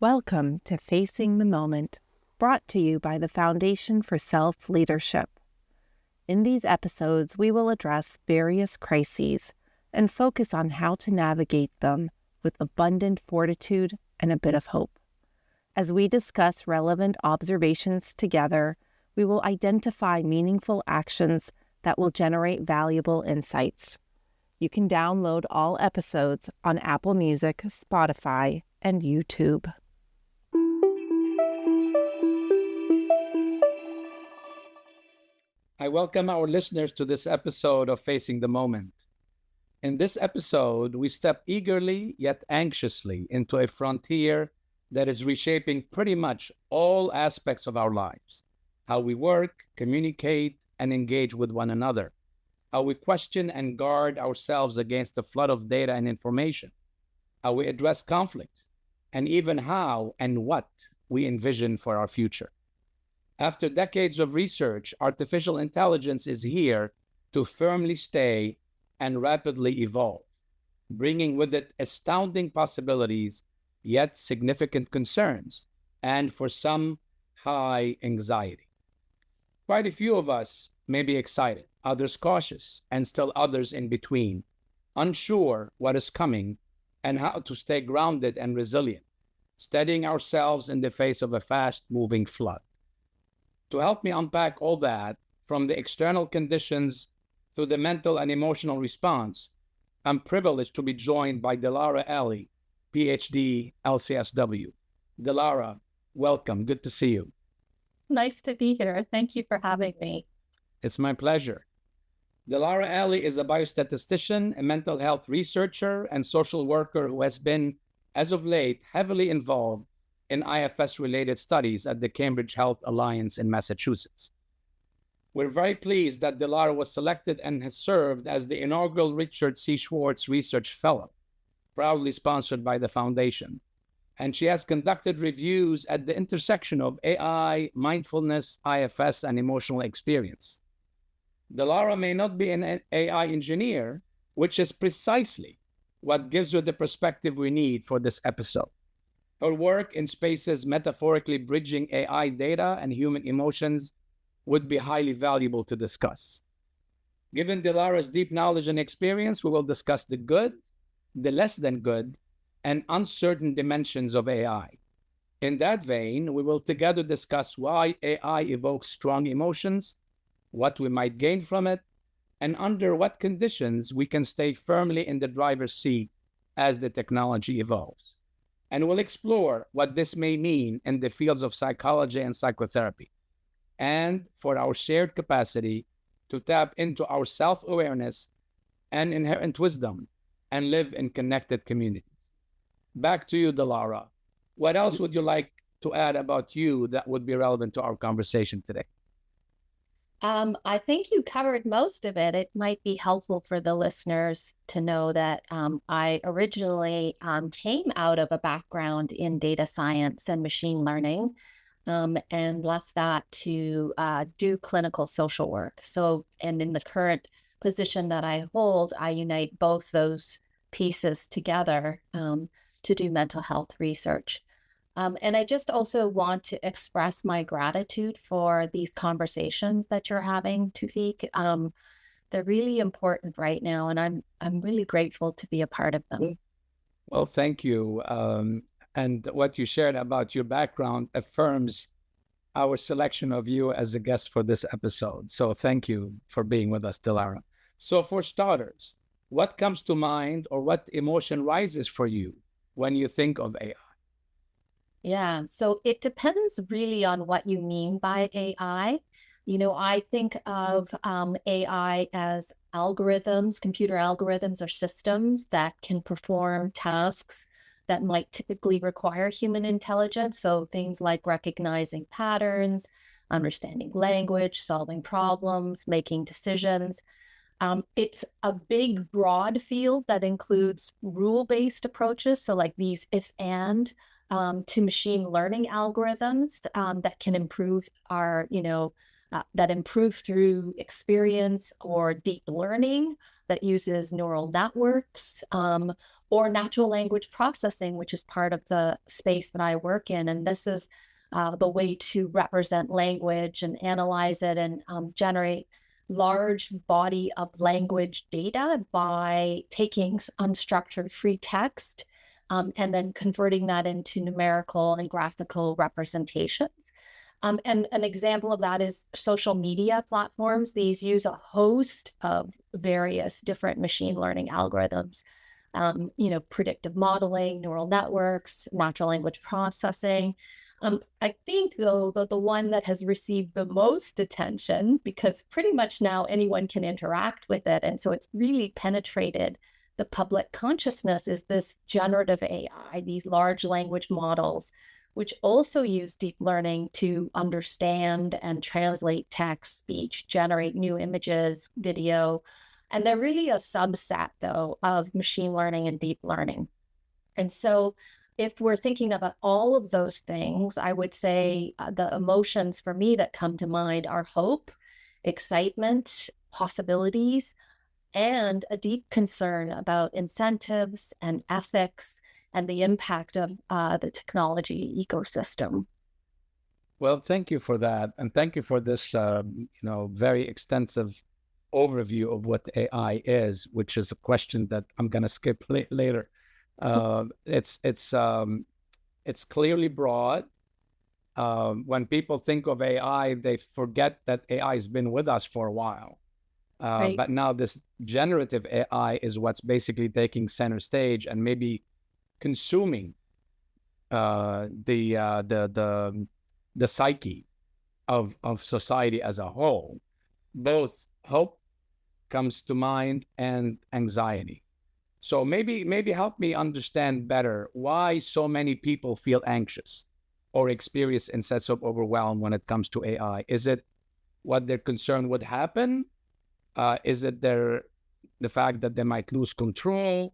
Welcome to Facing the Moment, brought to you by the Foundation for Self-Leadership. In these episodes, we will address various crises and focus on how to navigate them with abundant fortitude and a bit of hope. As we discuss relevant observations together, we will identify meaningful actions that will generate valuable insights. You can download all episodes on Apple Music, Spotify, and YouTube. I welcome our listeners to this episode of Facing the Moment. In this episode, we step eagerly yet anxiously into a frontier that is reshaping pretty much all aspects of our lives. How we work, communicate, and engage with one another. How we question and guard ourselves against the flood of data and information. How we address conflicts, and even how and what we envision for our future. After decades of research, artificial intelligence is here to firmly stay and rapidly evolve, bringing with it astounding possibilities, yet significant concerns, and for some, high anxiety. Quite a few of us may be excited, others cautious, and still others in between, unsure what is coming and how to stay grounded and resilient, steadying ourselves in the face of a fast-moving flood. To help me unpack all that, from the external conditions to the mental and emotional response, I'm privileged to be joined by Dilara Ally, PhD, LCSW. Dilara, welcome. Good to see you. Nice to be here. Thank you for having me. It's my pleasure. Dilara Ally is a biostatistician, a mental health researcher, and social worker who has been, as of late, heavily involved in IFS-related studies at the Cambridge Health Alliance in Massachusetts. We're very pleased that Dilara was selected and has served as the inaugural Richard C. Schwartz Research Fellow, proudly sponsored by the Foundation. And she has conducted reviews at the intersection of AI, mindfulness, IFS, and emotional experience. Dilara may not be an AI engineer, which is precisely what gives her the perspective we need for this episode. Her work in spaces metaphorically bridging AI data and human emotions would be highly valuable to discuss. Given Dilara's deep knowledge and experience, we will discuss the good, the less than good, and uncertain dimensions of AI. In that vein, we will together discuss why AI evokes strong emotions, what we might gain from it, and under what conditions we can stay firmly in the driver's seat as the technology evolves. And we'll explore what this may mean in the fields of psychology and psychotherapy, and for our shared capacity to tap into our self-awareness and inherent wisdom and live in connected communities. Back to you, Dilara. What else would you like to add about you that would be relevant to our conversation today? I think you covered most of it. It might be helpful for the listeners to know that I originally came out of a background in data science and machine learning and left that to do clinical social work. So, and in the current position that I hold, I unite both those pieces together to do mental health research. And I just also want to express my gratitude for these conversations that you're having, Toufic. They're really important right now, and I'm really grateful to be a part of them. Well, thank you. And what you shared about your background affirms our selection of you as a guest for this episode. So thank you for being with us, Dilara. So for starters, what comes to mind or what emotion rises for you when you think of AI? Yeah, so it depends really on what you mean by AI. You know, I think of AI as algorithms, computer algorithms or systems that can perform tasks that might typically require human intelligence. So things like recognizing patterns, understanding language, solving problems, making decisions. It's a big, broad field that includes rule-based approaches. So like these if-and to machine learning algorithms that can improve our, that improve through experience or deep learning, that uses neural networks, or natural language processing, which is part of the space that I work in. And this is the way to represent language and analyze it and generate large body of language data by taking unstructured free text and then converting that into numerical and graphical representations. And an example of that is social media platforms. These use a host of various different machine learning algorithms, predictive modeling, neural networks, natural language processing. I think, though, the one that has received the most attention, because pretty much now anyone can interact with it, and so it's really penetrated the public consciousness, is this generative AI, these large language models, which also use deep learning to understand and translate text, speech, generate new images, video. And they're really a subset, though, of machine learning and deep learning. And so if we're thinking about all of those things, I would say the emotions for me that come to mind are hope, excitement, possibilities, and a deep concern about incentives and ethics and the impact of the technology ecosystem. Well, thank you for that. And thank you for this, very extensive overview of what AI is, which is a question that I'm going to skip later. It's clearly broad. When people think of AI, they forget that AI has been with us for a while. Right. But now this generative AI is what's basically taking center stage and maybe consuming the psyche of society as a whole. Both hope comes to mind and anxiety. So maybe help me understand better why so many people feel anxious or experience a sense of overwhelm when it comes to AI. Is it what they're concerned would happen? Is it the fact that they might lose control?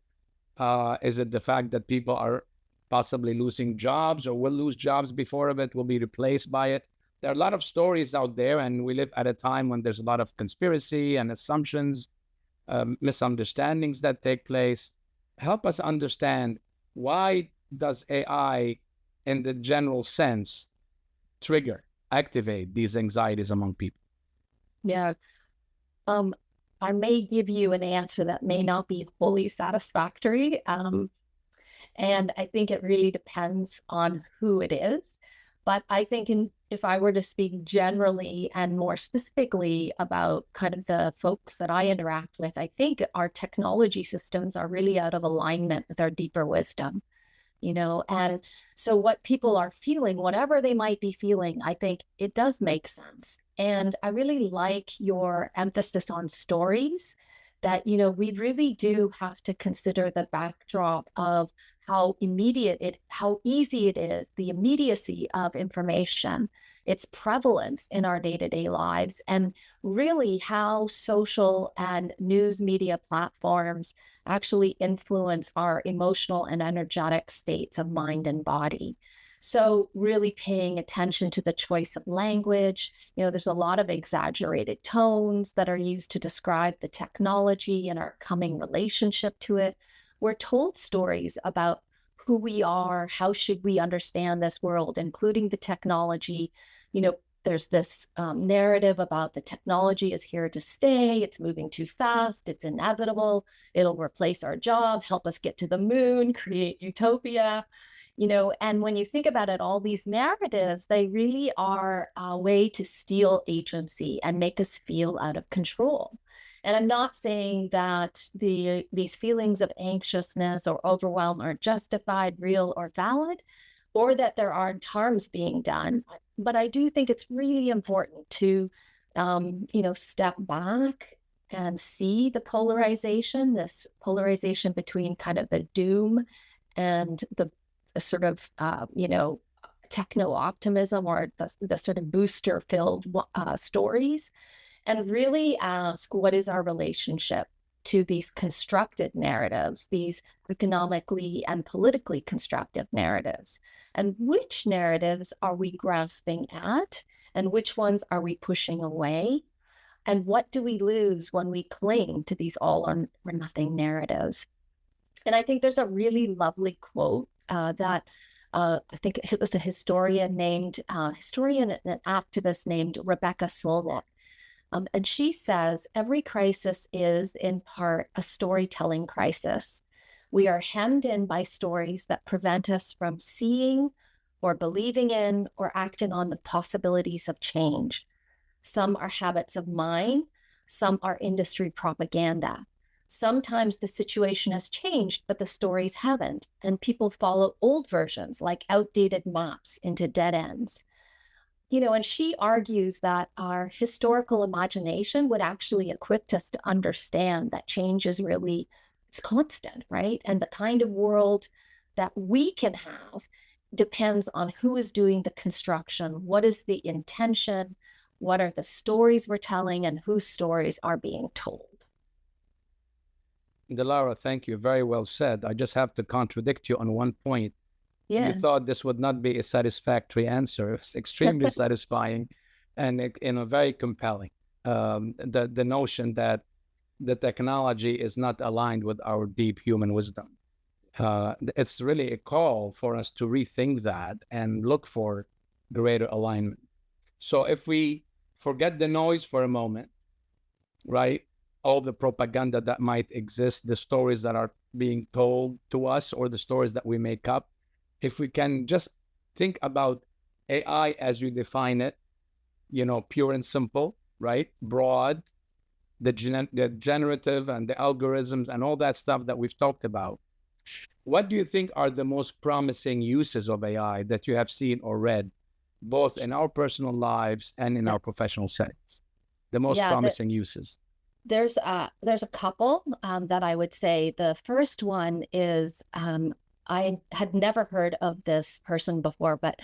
Is it the fact that people are possibly losing jobs or will lose jobs before it will be replaced by it? There are a lot of stories out there, and we live at a time when there's a lot of conspiracy and assumptions, misunderstandings that take place. Help us understand, why does AI, in the general sense, activate these anxieties among people? Yeah. I may give you an answer that may not be fully satisfactory. And I think it really depends on who it is. But I think if I were to speak generally and more specifically about kind of the folks that I interact with, I think our technology systems are really out of alignment with our deeper wisdom. And so what people are feeling, whatever they might be feeling, I think it does make sense. And I really like your emphasis on stories, that, we really do have to consider the backdrop of how easy it is, the immediacy of information, its prevalence in our day-to-day lives, and really how social and news media platforms actually influence our emotional and energetic states of mind and body. So really paying attention to the choice of language. There's a lot of exaggerated tones that are used to describe the technology and our coming relationship to it. We're told stories about who we are, how should we understand this world, including the technology. There's this narrative about the technology is here to stay, it's moving too fast, it's inevitable, it'll replace our job, help us get to the moon, create utopia. And when you think about it, all these narratives, they really are a way to steal agency and make us feel out of control. And I'm not saying that these feelings of anxiousness or overwhelm are justified, real, or valid, or that there aren't harms being done. But I do think it's really important to, step back and see this polarization between kind of the doom and the sort of, techno-optimism, or the sort of booster-filled stories, and really ask, what is our relationship to these constructed narratives, these economically and politically constructive narratives? And which narratives are we grasping at, and which ones are we pushing away? And what do we lose when we cling to these all or nothing narratives? And I think there's a really lovely quote that I think it was a historian and an activist named Rebecca Solnit. And she says, every crisis is in part a storytelling crisis. We are hemmed in by stories that prevent us from seeing or believing in or acting on the possibilities of change. Some are habits of mind, some are industry propaganda. Sometimes the situation has changed, but the stories haven't, and people follow old versions like outdated maps into dead ends. And she argues that our historical imagination would actually equip us to understand that change is really, it's constant, right? And the kind of world that we can have depends on who is doing the construction, what is the intention, what are the stories we're telling, and whose stories are being told. Dilara, thank you. Very well said. I just have to contradict you on one point. Yeah. You thought this would not be a satisfactory answer. It's extremely satisfying and very compelling. The notion that the technology is not aligned with our deep human wisdom. It's really a call for us to rethink that and look for greater alignment. So if we forget the noise for a moment, right? All the propaganda that might exist, the stories that are being told to us or the stories that we make up, if we can just think about AI as you define it, pure and simple, right? Broad, the generative and the algorithms and all that stuff that we've talked about. What do you think are the most promising uses of AI that you have seen or read, both in our personal lives and in our professional settings? The most promising uses. There's a couple that I would say. The first one is, I had never heard of this person before, but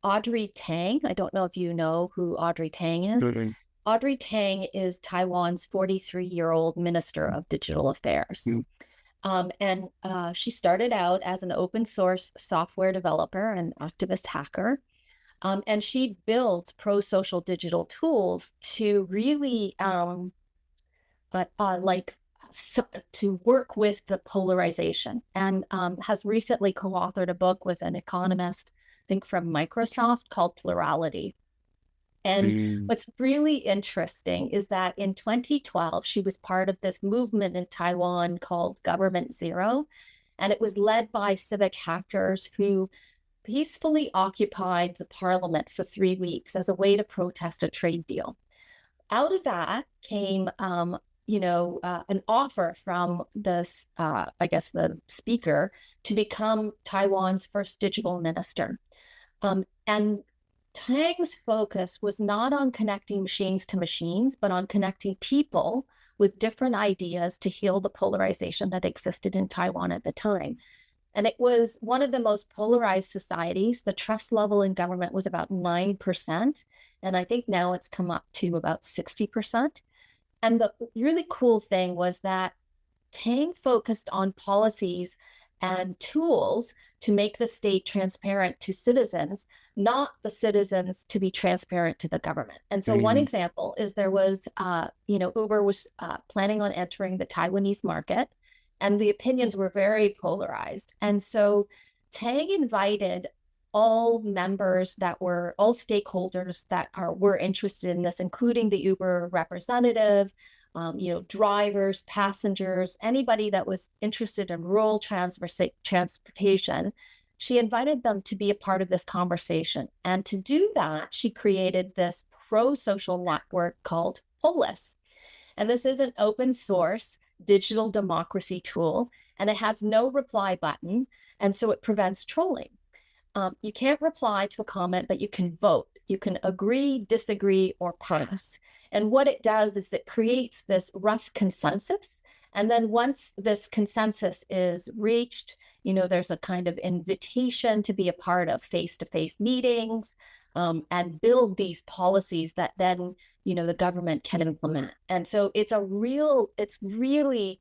Audrey Tang. I don't know if you know who Audrey Tang is. Mm-hmm. Audrey Tang is Taiwan's 43-year-old Minister of Digital Affairs. Mm-hmm. And she started out as an open source software developer and activist hacker. And she built pro-social digital tools to really to work with the polarization, and has recently co-authored a book with an economist, I think from Microsoft, called Plurality. And what's really interesting is that in 2012, she was part of this movement in Taiwan called Government Zero, and it was led by civic hackers who peacefully occupied the parliament for 3 weeks as a way to protest a trade deal. Out of that came an offer from this, the speaker, to become Taiwan's first digital minister. And Tang's focus was not on connecting machines to machines, but on connecting people with different ideas to heal the polarization that existed in Taiwan at the time. And it was one of the most polarized societies. The trust level in government was about 9%. And I think now it's come up to about 60%. And the really cool thing was that Tang focused on policies and tools to make the state transparent to citizens, not the citizens to be transparent to the government. And so one example is there was, Uber was planning on entering the Taiwanese market, and the opinions were very polarized. And so Tang invited all members all stakeholders that were interested in this, including the Uber representative, drivers, passengers, anybody that was interested in rural transportation. She invited them to be a part of this conversation. And to do that, she created this pro-social network called Polis. And this is an open source digital democracy tool, and it has no reply button. And so it prevents trolling. You can't reply to a comment, but you can vote. You can agree, disagree, or pass. And what it does is it creates this rough consensus. And then once this consensus is reached, there's a kind of invitation to be a part of face-to-face meetings and build these policies that then, the government can implement. And so it's really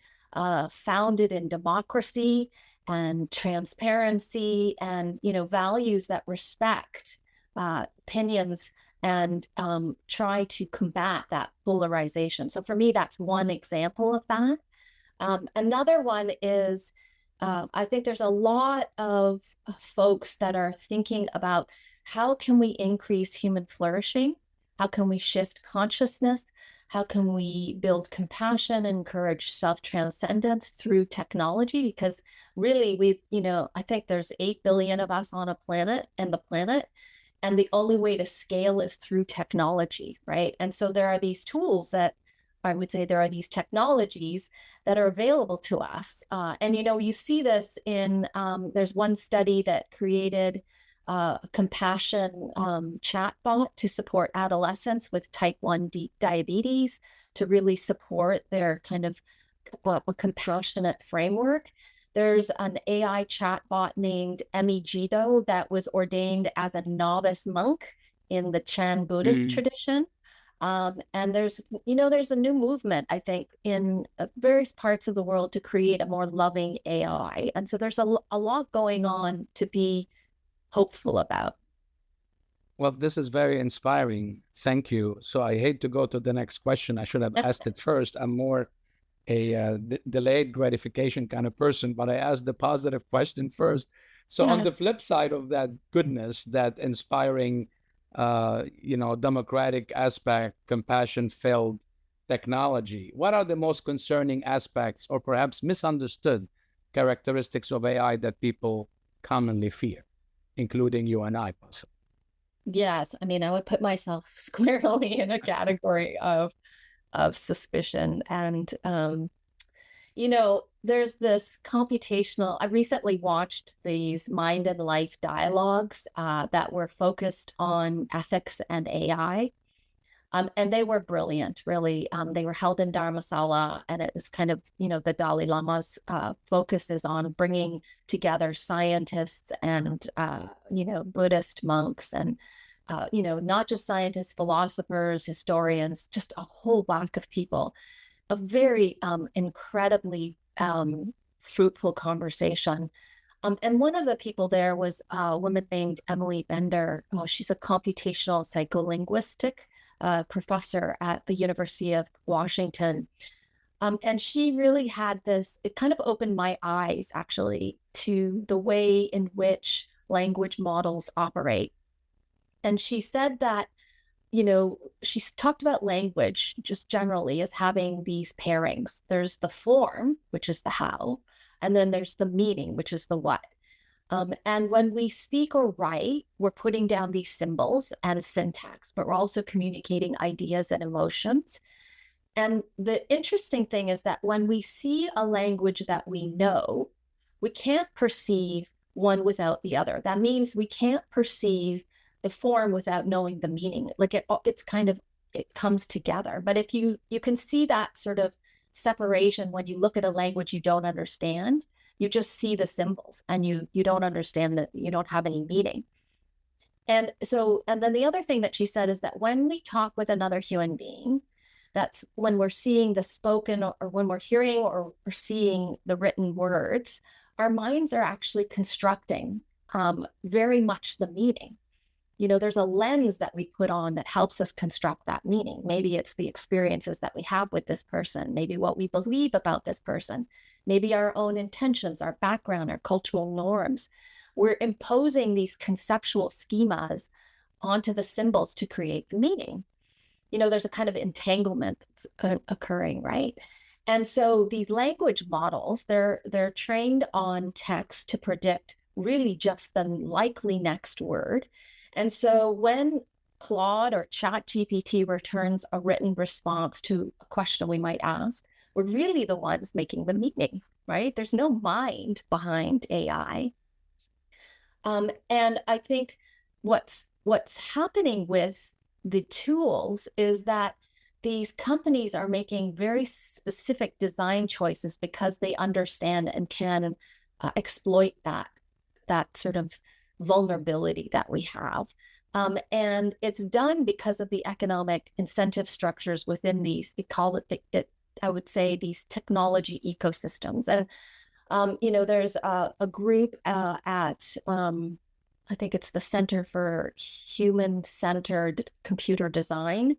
founded in democracy and transparency and, values that respect opinions and try to combat that polarization. So for me, that's one example of that. Another one is, I think there's a lot of folks that are thinking about how can we increase human flourishing? How can we shift consciousness? How can we build compassion and encourage self-transcendence through technology? Because really, I think there's 8 billion of us on a planet, and the only way to scale is through technology, right? And so there are these tools that I would say there are these technologies that are available to us. And, you see this in, there's one study that created a compassion chatbot to support adolescents with type 1 diabetes to really support their kind of a compassionate framework. There's an AI chatbot named Emigito that was ordained as a novice monk in the Chan Buddhist tradition. And there's a new movement, I think, in various parts of the world to create a more loving AI. And so there's a lot going on to be hopeful about. Well, this is very inspiring. Thank you. So I hate to go to the next question. I should have asked it first. I'm more a delayed gratification kind of person, but I asked the positive question first. So on the flip side of that goodness, that inspiring, democratic aspect, compassion-filled technology, what are the most concerning aspects or perhaps misunderstood characteristics of AI that people commonly fear, including you and I, possibly? Yes, I mean, I would put myself squarely in a category of suspicion. And, there's this computational, I recently watched these mind and life dialogues that were focused on ethics and AI. And they were brilliant, really. They were held in Dharamsala, and it was kind of, the Dalai Lama's focus is on bringing together scientists and, Buddhist monks and, not just scientists, philosophers, historians, just a whole whack of people. A very incredibly fruitful conversation. And one of the people there was a woman named Emily Bender. She's a computational psycholinguistic professor at the University of Washington. And she really had this, it kind of opened my eyes, actually, to the way in which language models operate. And she said that, she's talked about language just generally as having these pairings. There's the form, which is the how, and then there's the meaning, which is the what. And when we speak or write, we're putting down these symbols and syntax, but we're also communicating ideas and emotions. And the interesting thing is that when we see a language that we know, we can't perceive one without the other. That means we can't perceive the form without knowing the meaning. Like it comes together. But if you can see that sort of separation when you look at a language you don't understand, you just see the symbols and you don't understand that, you don't have any meaning. And then the other thing that she said is that when we talk with another human being, that's when we're seeing the spoken or when we're hearing or seeing the written words, our minds are actually constructing very much the meaning. There's a lens that we put on that helps us construct that meaning. Maybe it's the experiences that we have with this person, maybe what we believe about this person, maybe our own intentions, our background, our cultural norms. We're imposing these conceptual schemas onto the symbols to create the meaning. There's a kind of entanglement that's occurring, right? And so these language models, they're trained on text to predict really just the likely next word. And so when Claude or ChatGPT returns a written response to a question we might ask, we're really the ones making the meaning, right? There's no mind behind AI. And I think what's happening with the tools is that these companies are making very specific design choices because they understand and can exploit that sort of vulnerability that we have. And it's done because of the economic incentive structures within these, they call it, I would say, these technology ecosystems. And, there's a group at I think it's the Center for Human-Centered Computer Design.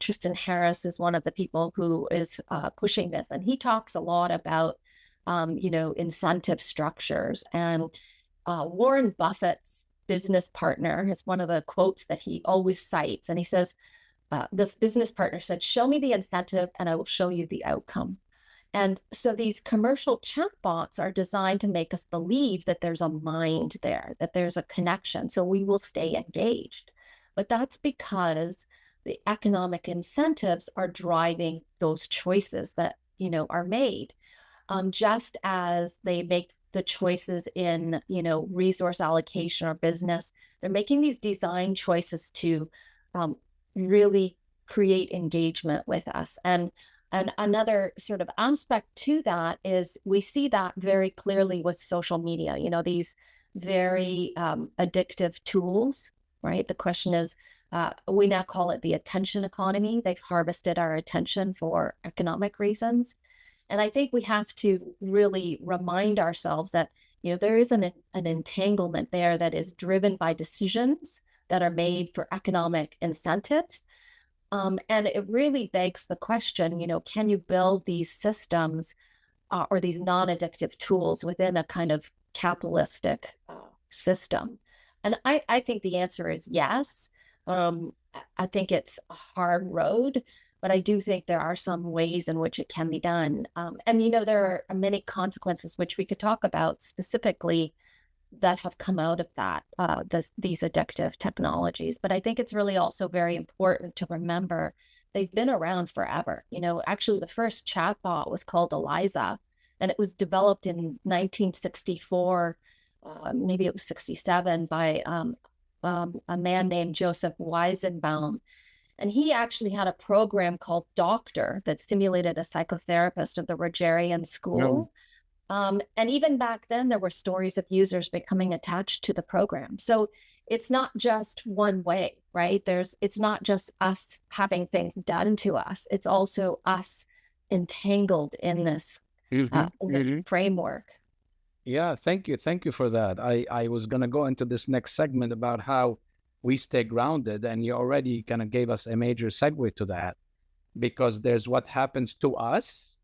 Tristan Harris is one of the people who is pushing this, and he talks a lot about, incentive structures. And Warren Buffett's business partner, it's one of the quotes that he always cites, and he says, this business partner said, "Show me the incentive and I will show you the outcome." And so these commercial chatbots are designed to make us believe that there's a mind there, that there's a connection, so we will stay engaged. But that's because the economic incentives are driving those choices that, are made. Just as they make the choices in, resource allocation or business, they're making these design choices to really create engagement with us. And another sort of aspect to that is we see that very clearly with social media, these very addictive tools, right? The question is, we now call it the attention economy. They've harvested our attention for economic reasons. And I think we have to really remind ourselves that, there is an entanglement there that is driven by decisions that are made for economic incentives. And it really begs the question, can you build these systems or these non-addictive tools within a kind of capitalistic system? And I think the answer is yes. I think it's a hard road, but I do think there are some ways in which it can be done. And, there are many consequences which we could talk about specifically that have come out of that, these addictive technologies. But I think it's really also very important to remember they've been around forever. Actually, the first chatbot was called Eliza, and it was developed in 1964, maybe it was 67, by a man named Joseph Weizenbaum. And he actually had a program called Doctor that simulated a psychotherapist of the Rogerian school. And even back then, there were stories of users becoming attached to the program. So it's not just one way, right? It's not just us having things done to us. It's also us entangled in this, this framework. Yeah, thank you. Thank you for that. I was going to go into this next segment about how we stay grounded, and you already kind of gave us a major segue to that, because there's what happens to us,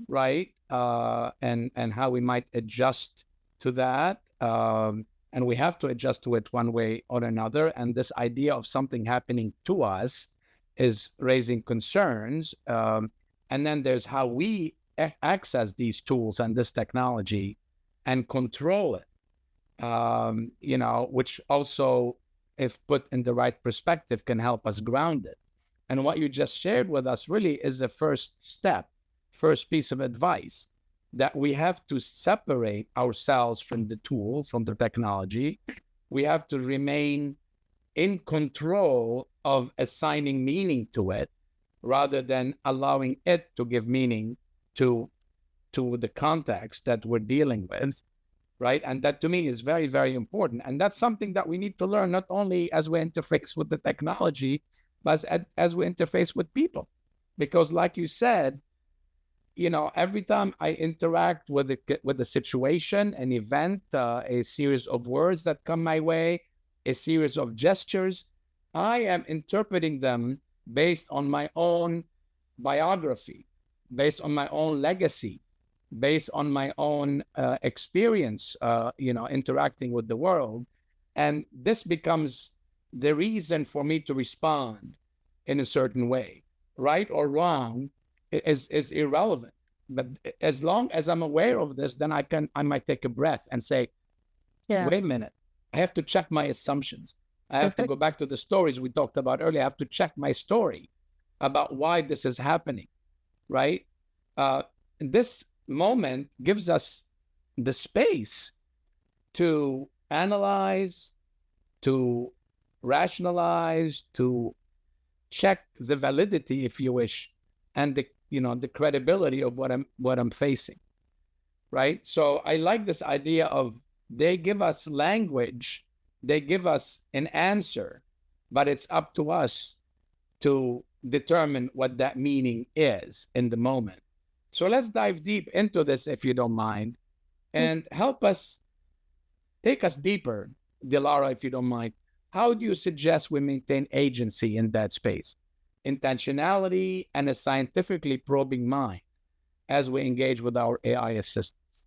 right? And how we might adjust to that. And we have to adjust to it one way or another. And this idea of something happening to us is raising concerns. And then there's how we access these tools and this technology and control it, which also, if put in the right perspective, can help us ground it. And what you just shared with us really is the first step, first piece of advice, that we have to separate ourselves from the tool, from the technology. We have to remain in control of assigning meaning to it, rather than allowing it to give meaning to the context that we're dealing with, right? And that, to me, is very, very important. And that's something that we need to learn, not only as we interface with the technology, but as we interface with people. Because like you said, every time I interact with a situation, an event, a series of words that come my way, a series of gestures, I am interpreting them based on my own biography, based on my own legacy, based on my own experience, interacting with the world. And this becomes the reason for me to respond in a certain way. Right or wrong is irrelevant. But as long as I'm aware of this, then I might take a breath and say, yes, wait a minute, I have to check my assumptions. I have to go back to the stories we talked about earlier. I have to check my story about why this is happening, right? This moment gives us the space to analyze, to rationalize, to check the validity, if you wish, and the credibility of what I'm facing, right? So I like this idea of, they give us language, they give us an answer, but it's up to us to determine what that meaning is in the moment. So let's dive deep into this, if you don't mind, and help us take us deeper, Dilara, if you don't mind. How do you suggest we maintain agency in that space, intentionality, and a scientifically probing mind as we engage with our AI assistants?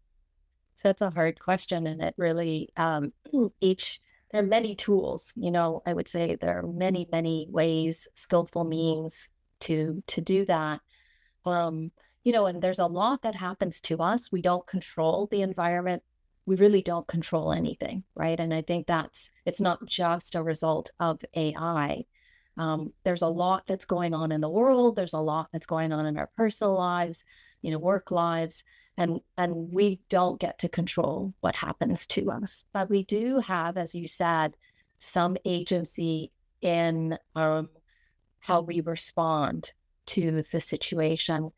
So that's a hard question, and it really there are many tools. I would say there are many ways, skillful means to do that. And there's a lot that happens to us. We don't control the environment. We really don't control anything, right? And I think it's not just a result of AI. There's a lot that's going on in the world. There's a lot that's going on in our personal lives, work lives, and we don't get to control what happens to us. But we do have, as you said, some agency in how we respond to the situation.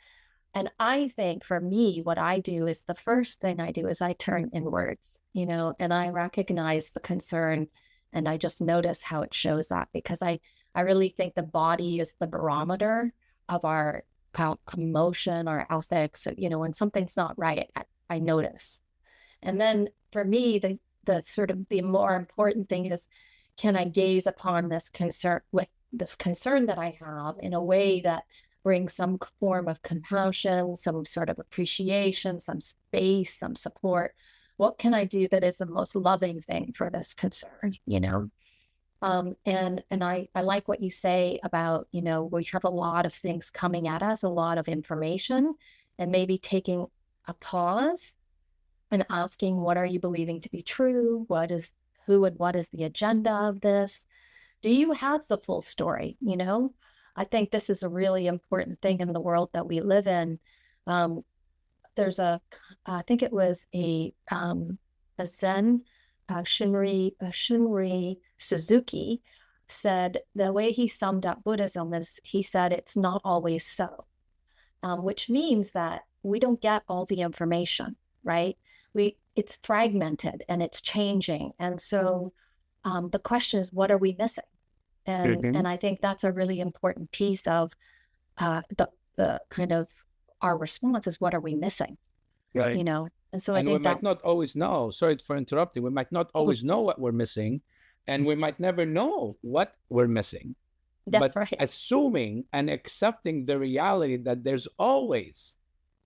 And I think for me, what I do is the first thing I do is I turn inwards, and I recognize the concern, and I just notice how it shows up, because I really think the body is the barometer of our emotion, our ethics. So, when something's not right, I notice. And then for me, the sort of the more important thing is, can I gaze upon this concern that I have in a way that brings some form of compassion, some sort of appreciation, some space, some support? What can I do that is the most loving thing for this concern, And I like what you say about, we have a lot of things coming at us, a lot of information, and maybe taking a pause and asking, what are you believing to be true? What is the agenda of this? Do you have the full story? I think this is a really important thing in the world that we live in. There's I think it was a Zen, Shunri Suzuki said, the way he summed up Buddhism is, he said, it's not always so, which means that we don't get all the information, right? It's fragmented and it's changing. And so the question is, what are we missing? And I think that's a really important piece of the kind of our response is, what are we missing? Right. And so I think we might not always know. Sorry for interrupting. We might not always know what we're missing, and we might never know what we're missing. That's but right. Assuming and accepting the reality that there's always,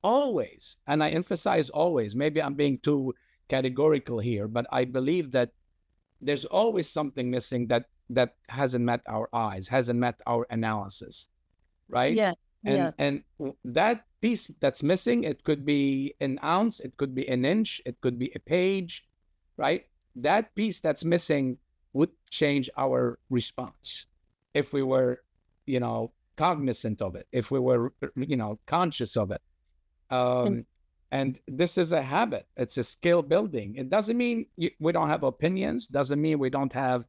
and I emphasize always, maybe I'm being too categorical here, but I believe that there's always something missing that hasn't met our eyes, hasn't met our analysis, right? Yeah. And that piece that's missing, it could be an ounce, it could be an inch, it could be a page, right? That piece that's missing would change our response if we were, cognizant of it, if we were, conscious of it. And this is a habit. It's a skill building. It doesn't mean we don't have opinions. Doesn't mean we don't have,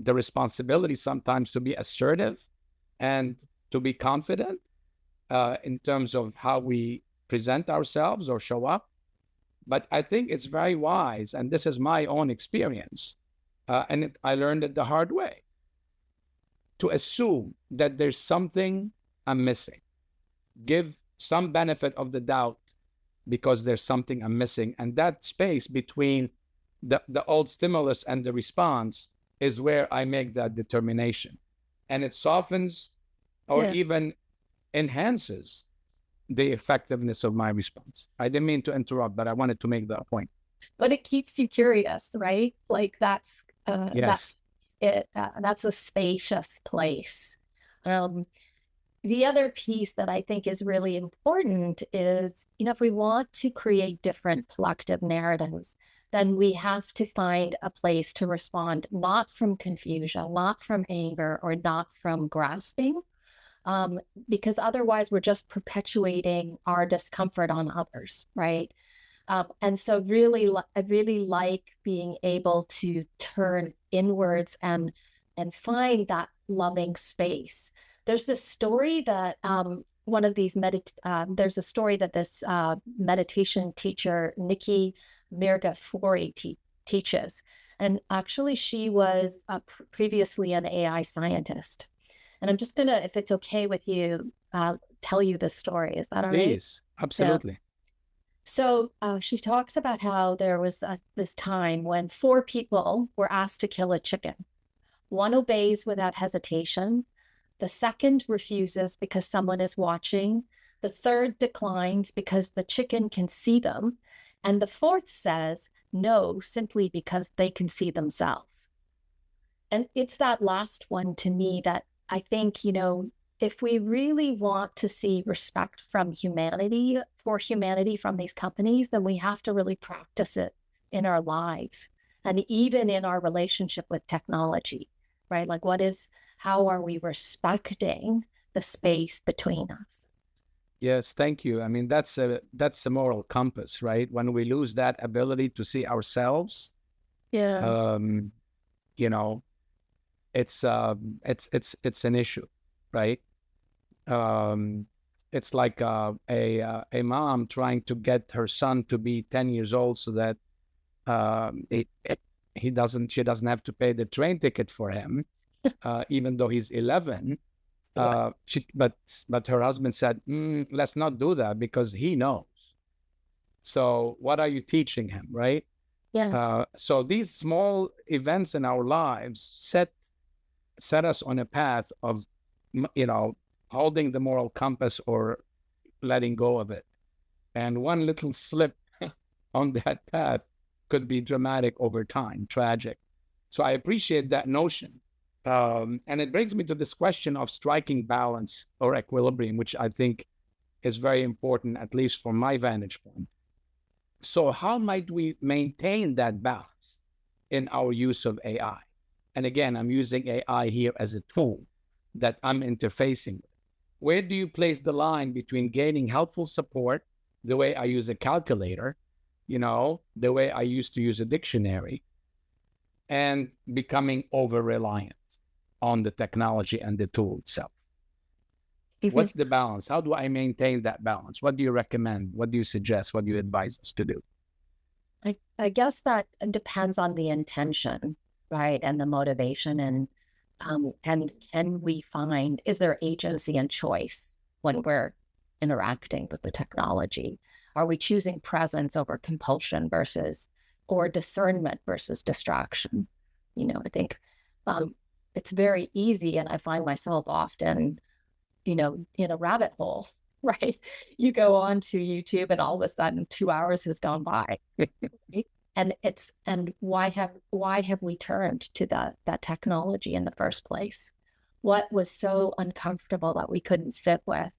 the responsibility sometimes to be assertive and to be confident in terms of how we present ourselves or show up. But I think it's very wise, and this is my own experience, I learned it the hard way, to assume that there's something I'm missing. Give some benefit of the doubt because there's something I'm missing. And that space between the old stimulus and the response is where I make that determination. And it softens or even enhances the effectiveness of my response. I didn't mean to interrupt, but I wanted to make that point. But it keeps you curious, right? Like that's it. That's a spacious place. The other piece that I think is really important is, if we want to create different collective narratives, then we have to find a place to respond, not from confusion, not from anger, or not from grasping, because otherwise we're just perpetuating our discomfort on others, right? And so I really like being able to turn inwards and find that loving space. There's this story that there's a story that this meditation teacher, Nikki Mirgafori, teaches. And actually she was previously an AI scientist. And I'm just gonna, if it's okay with you, tell you this story. Is that all right? Please, absolutely. Yeah. So she talks about how there was this time when 4 people were asked to kill a chicken. One obeys without hesitation. The second refuses because someone is watching. The third declines because the chicken can see them. And the fourth says no simply because they can see themselves. And it's that last one to me that I think, if we really want to see respect from humanity, for humanity from these companies, then we have to really practice it in our lives and even in our relationship with technology, right? Like how are we respecting the space between us? Yes, thank you. I mean, that's a moral compass, right? When we lose that ability to see ourselves, Yeah. you know, it's an issue, right? It's like a mom trying to get her son to be 10 years old so that she doesn't have to pay the train ticket for him, even though he's 11. But her husband said, let's not do that because he knows. So what are you teaching him, right? Yes. So these small events in our lives set us on a path of, holding the moral compass or letting go of it. And one little slip on that path could be dramatic over time, tragic. So I appreciate that notion. And it brings me to this question of striking balance or equilibrium, which I think is very important, at least from my vantage point. So how might we maintain that balance in our use of AI? And again, I'm using AI here as a tool that I'm interfacing with. Where do you place the line between gaining helpful support, the way I use a calculator, the way I used to use a dictionary, and becoming over-reliant on the technology and the tool itself? What's the balance? How do I maintain that balance? What do you recommend? What do you suggest? What do you advise us to do? I guess that depends on the intention, right? And the motivation. And can we find, is there agency and choice when we're interacting with the technology? Are we choosing presence over compulsion or discernment versus distraction? I think it's very easy, and I find myself often, in a rabbit hole, right? You go on to YouTube and all of a sudden 2 hours has gone by. And why have we turned to that technology in the first place? What was so uncomfortable that we couldn't sit with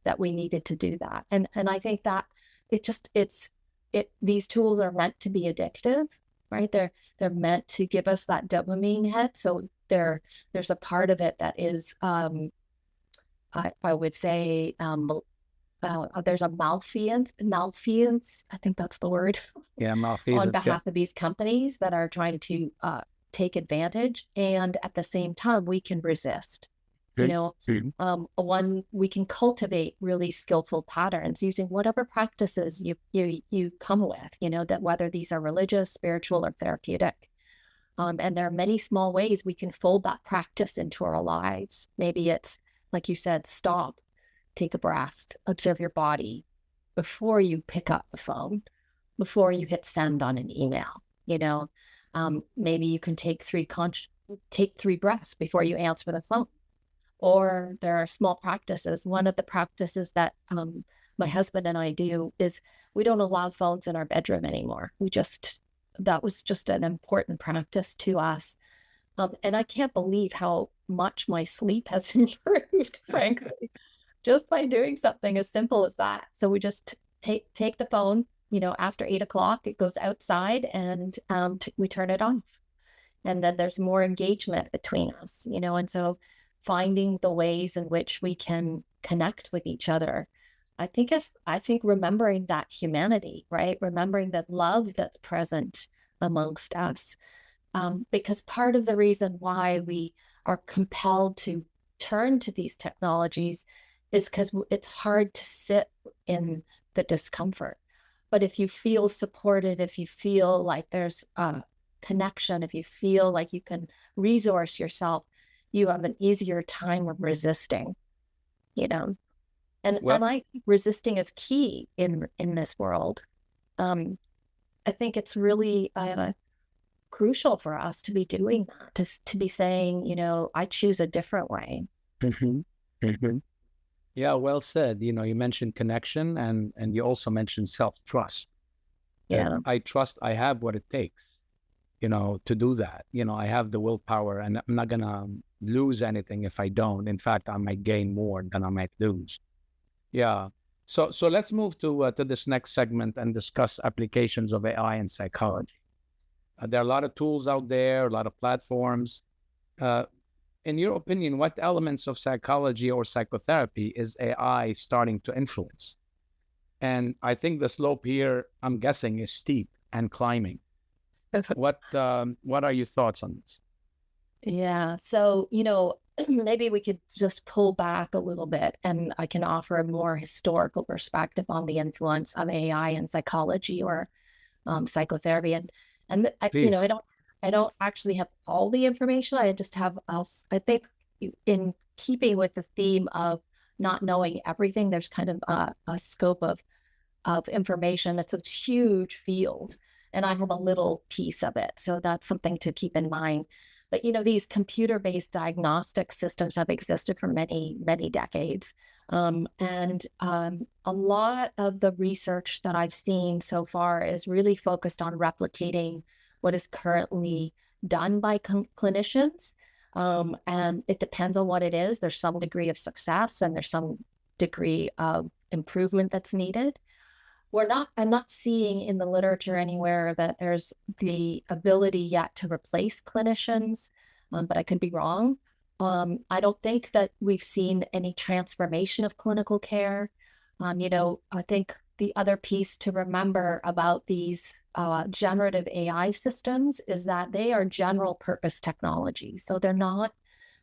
that we needed to do that? And I think that these tools are meant to be addictive, right? They're meant to give us that dopamine hit. So there's a part of it that is I would say there's a malfeasance, I think that's the word. Yeah, malfeasance. On behalf of these companies that are trying to take advantage. And at the same time, we can resist. We can cultivate really skillful patterns using whatever practices you come with, that whether these are religious, spiritual, or therapeutic. And there are many small ways we can fold that practice into our lives. Maybe it's, like you said, stop, take a breath, observe your body before you pick up the phone, before you hit send on an email. Maybe you can take 3 breaths before you answer the phone. Or there are small practices. One of the practices that my husband and I do is we don't allow phones in our bedroom anymore. That was just an important practice to us. And I can't believe how much my sleep has improved, frankly, just by doing something as simple as that. So we just take the phone, after 8 o'clock, it goes outside and we turn it off. And then there's more engagement between us, and so finding the ways in which we can connect with each other. I think remembering that humanity, right? Remembering that love that's present amongst us. Because part of the reason why we are compelled to turn to these technologies is because it's hard to sit in the discomfort. But if you feel supported, if you feel like there's a connection, if you feel like you can resource yourself, you have an easier time of resisting, And I think resisting is key in this world. I think it's really crucial for us to be doing that, to be saying, I choose a different way. Mm-hmm. Mm-hmm. Yeah, well said. You mentioned connection and you also mentioned self-trust. Yeah. I trust I have what it takes, to do that. I have the willpower and I'm not going to lose anything if I don't. In fact, I might gain more than I might lose. Yeah. So let's move to this next segment and discuss applications of AI in psychology. There are a lot of tools out there, a lot of platforms. In your opinion, what elements of psychology or psychotherapy is AI starting to influence? And I think the slope here, I'm guessing, is steep and climbing. What are your thoughts on this? Yeah. So, maybe we could just pull back a little bit and I can offer a more historical perspective on the influence of AI in psychology or psychotherapy. And Please. I don't actually have all the information. I just have us. I think in keeping with the theme of not knowing everything, there's kind of a scope of information that's a huge field, and I have a little piece of it. So that's something to keep in mind. But these computer-based diagnostic systems have existed for many, many decades. And a lot of the research that I've seen so far is really focused on replicating what is currently done by clinicians. And it depends on what it is. There's some degree of success and there's some degree of improvement that's needed. I'm not seeing in the literature anywhere that there's the ability yet to replace clinicians, but I could be wrong. I don't think that we've seen any transformation of clinical care. I think the other piece to remember about these generative AI systems is that they are general purpose technology. So they're not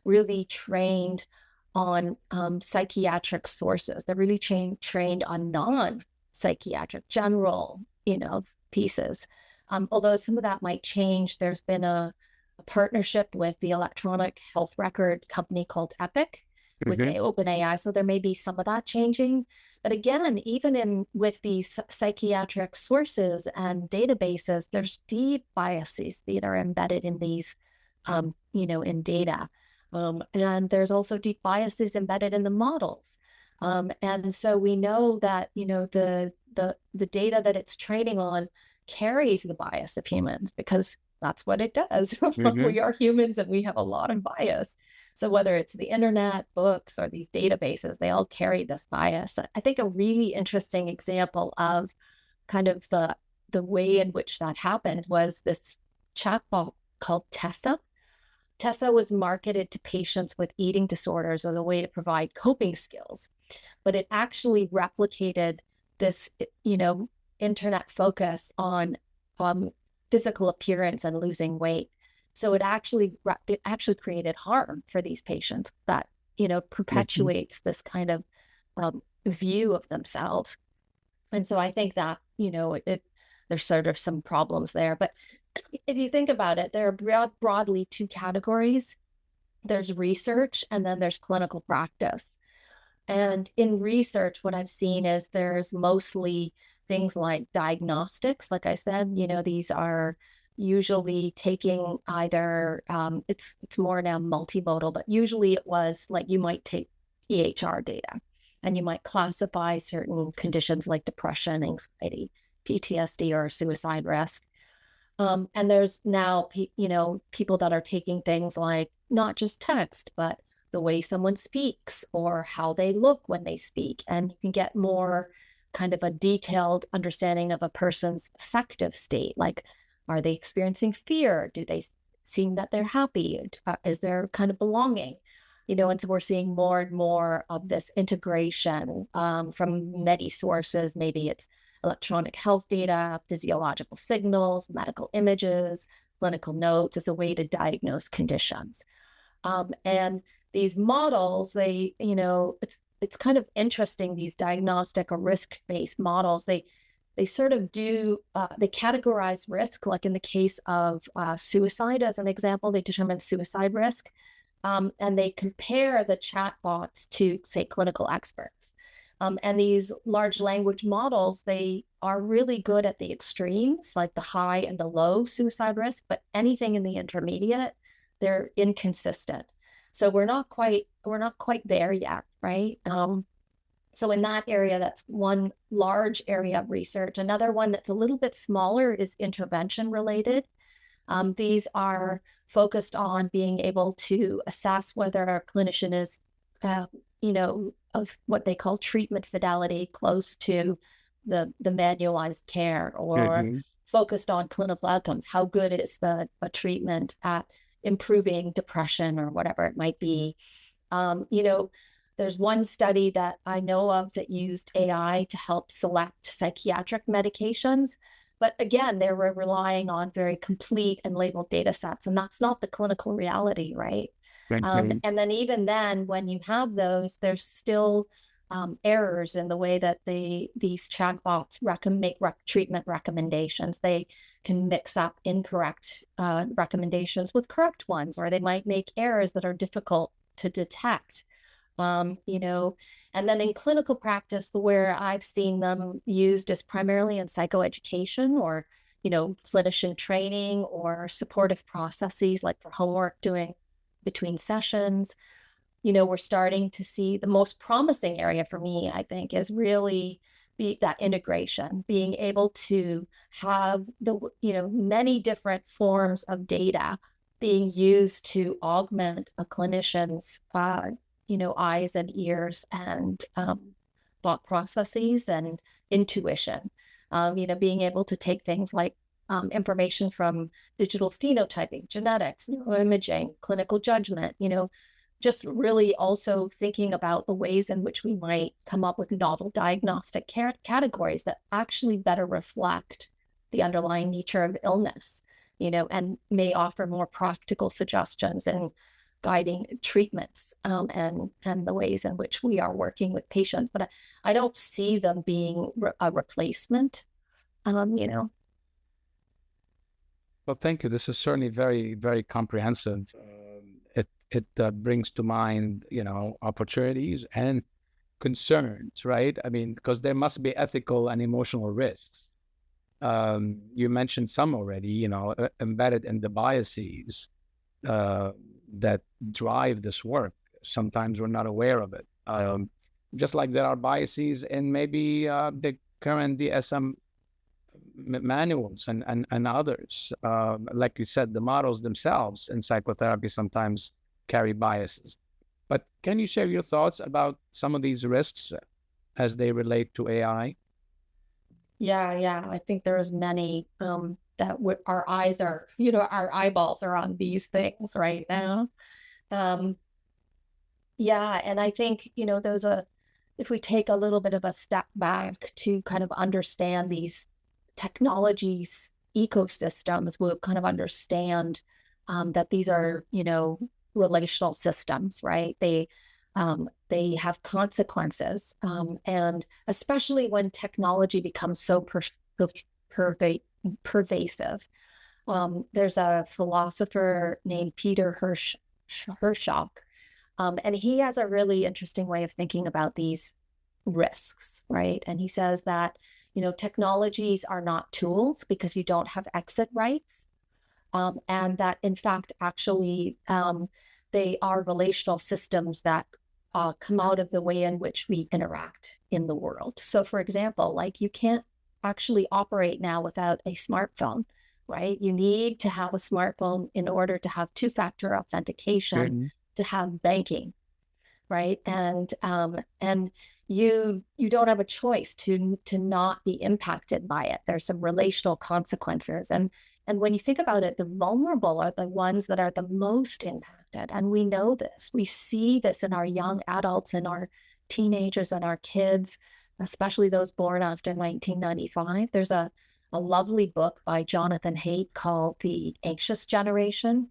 really trained on psychiatric sources. They're really trained on non-psychiatric general, pieces. Although some of that might change, there's been a partnership with the electronic health record company called Epic with OpenAI. So there may be some of that changing. But again, even with these psychiatric sources and databases, there's deep biases that are embedded in these, in data. And there's also deep biases embedded in the models. And so we know that, the data that it's training on carries the bias of humans because that's what it does. We are humans and we have a lot of bias. So whether it's the internet, books, or these databases, they all carry this bias. I think a really interesting example of kind of the way in which that happened was this chatbot called Tessa. Tessa was marketed to patients with eating disorders as a way to provide coping skills, but it actually replicated this, internet focus on physical appearance and losing weight. So it actually created harm for these patients that, perpetuates this kind of view of themselves. And so I think that, there's sort of some problems there. But if you think about it, there are broadly two categories. There's research and then there's clinical practice. And in research, what I've seen is there's mostly things like diagnostics. Like I said, these are usually taking either, it's more now multimodal, but usually it was like you might take EHR data and you might classify certain conditions like depression, anxiety, PTSD, or suicide risk. And there's now, people that are taking things like not just text, but the way someone speaks or how they look when they speak. And you can get more kind of a detailed understanding of a person's affective state. Like, are they experiencing fear? Do they seem that they're happy? Is there kind of belonging? And so we're seeing more and more of this integration from many sources. Maybe it's electronic health data, physiological signals, medical images, clinical notes as a way to diagnose conditions. And these models, it's kind of interesting, these diagnostic or risk-based models, they sort of they categorize risk, like in the case of suicide, as an example, they determine suicide risk, and they compare the chatbots to, say, clinical experts. And these large language models, they are really good at the extremes, like the high and the low suicide risk, but anything in the intermediate, they're inconsistent. So we're not quite there yet, right? So in that area, that's one large area of research. Another one that's a little bit smaller is intervention related. These are focused on being able to assess whether a clinician is, of what they call treatment fidelity, close to the manualized care, or focused on clinical outcomes. How good is the treatment at improving depression or whatever it might be? There's one study that I know of that used AI to help select psychiatric medications. But again, they were relying on very complete and labeled data sets, and that's not the clinical reality, right? And then even then, when you have those, there's still errors in the way that these chatbots make treatment recommendations. They can mix up incorrect recommendations with correct ones, or they might make errors that are difficult to detect. And then in clinical practice, where I've seen them used is primarily in psychoeducation, or, clinician training, or supportive processes like for homework doing between sessions. We're starting to see the most promising area for me, I think, is really that integration, being able to have many different forms of data being used to augment a clinician's eyes and ears and thought processes and intuition. Being able to take things like information from digital phenotyping, genetics, neuroimaging, clinical judgment, just really also thinking about the ways in which we might come up with novel diagnostic categories that actually better reflect the underlying nature of illness, and may offer more practical suggestions and guiding treatments and the ways in which we are working with patients. But I don't see them being a replacement, Well, thank you. This is certainly very, very comprehensive. It brings to mind, opportunities and concerns, right? I mean, because there must be ethical and emotional risks. You mentioned some already, embedded in the biases that drive this work. Sometimes we're not aware of it. Just like there are biases in maybe the current DSM manuals and others. Like you said, the models themselves in psychotherapy sometimes carry biases. But can you share your thoughts about some of these risks as they relate to AI? Yeah. I think there's many that our eyes are, our eyeballs are on these things right now. And I think, if we take a little bit of a step back to kind of understand these technologies ecosystems, we'll kind of understand that these are, relational systems, right? They have consequences, and especially when technology becomes so pervasive. There's a philosopher named Peter Hershock, and he has a really interesting way of thinking about these risks, right? And he says that, technologies are not tools because you don't have exit rights. And that, in fact, actually, they are relational systems that come out of the way in which we interact in the world. So, for example, like you can't actually operate now without a smartphone, right? You need to have a smartphone in order to have two-factor authentication, to have banking, right? And you don't have a choice to not be impacted by it. There's some relational consequences. And when you think about it, the vulnerable are the ones that are the most impacted. And we know this. We see this in our young adults and our teenagers and our kids, especially those born after 1995. There's a lovely book by Jonathan Haidt called The Anxious Generation.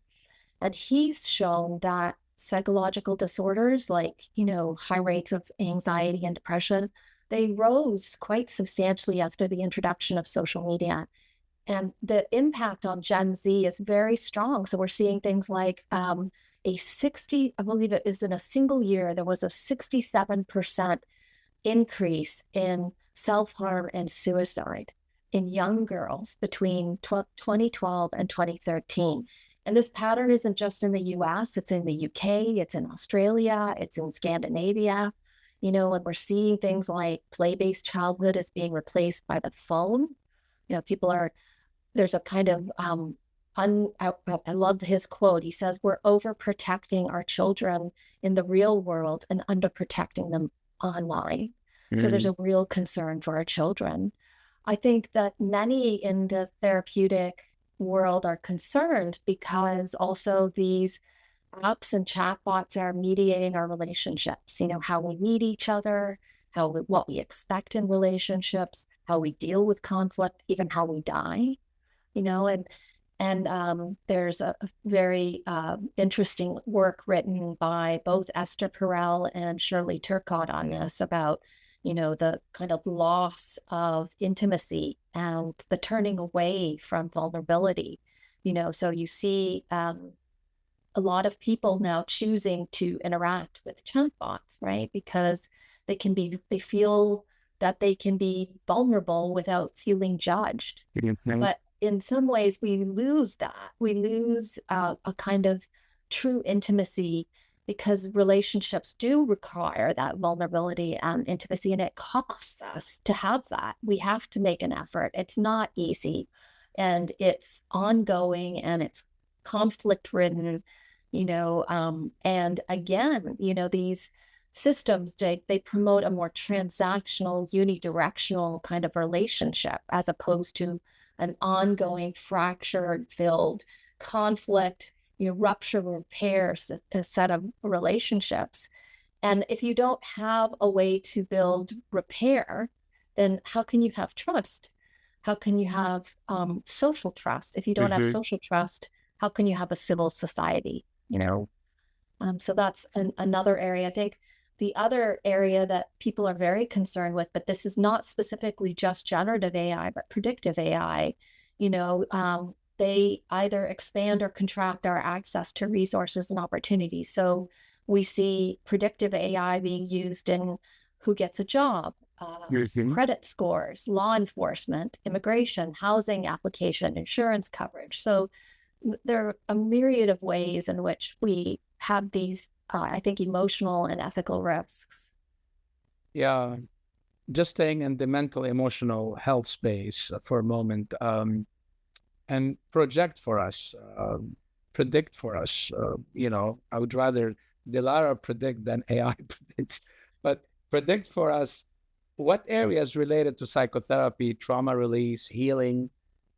And he's shown that psychological disorders like, high rates of anxiety and depression, they rose quite substantially after the introduction of social media. And the impact on Gen Z is very strong. So we're seeing things like I believe it is in a single year, there was a 67% increase in self-harm and suicide in young girls between 2012 and 2013. And this pattern isn't just in the US, it's in the UK, it's in Australia, it's in Scandinavia. You know, and we're seeing things like play-based childhood is being replaced by the phone. You know, there's a kind of, I loved his quote. He says, we're overprotecting our children in the real world and underprotecting them online. So there's a real concern for our children. I think that many in the therapeutic world are concerned because also these apps and chatbots are mediating our relationships, you know, how we meet each other, what we expect in relationships, how we deal with conflict, even how we die, you know, and there's a very interesting work written by both Esther Perel and Shirley Turcotte on this about, you know, the kind of loss of intimacy and the turning away from vulnerability, you know, so you see a lot of people now choosing to interact with chatbots, right? Because they feel that they can be vulnerable without feeling judged. But in some ways, we lose that. We lose a kind of true intimacy because relationships do require that vulnerability and intimacy, and it costs us to have that. We have to make an effort. It's not easy, and it's ongoing, and it's conflict-ridden, you know, and again, you know, these systems, Jake, they promote a more transactional, unidirectional kind of relationship as opposed to an ongoing fracture-filled conflict, you know, rupture, repair, a set of relationships. And if you don't have a way to build repair, then how can you have trust? How can you have social trust? If you don't have social trust, how can you have a civil society? You know, so that's another area. I think the other area that people are very concerned with, but this is not specifically just generative AI, but predictive AI, you know, they either expand or contract our access to resources and opportunities. So we see predictive AI being used in who gets a job, credit scores, law enforcement, immigration, housing application, insurance coverage. So there are a myriad of ways in which we have these, I think, emotional and ethical risks. Yeah, just staying in the mental emotional health space for a moment, and project for us, predict for us. You know, I would rather Dilara predict than AI predicts, but predict for us what areas related to psychotherapy, trauma release, healing,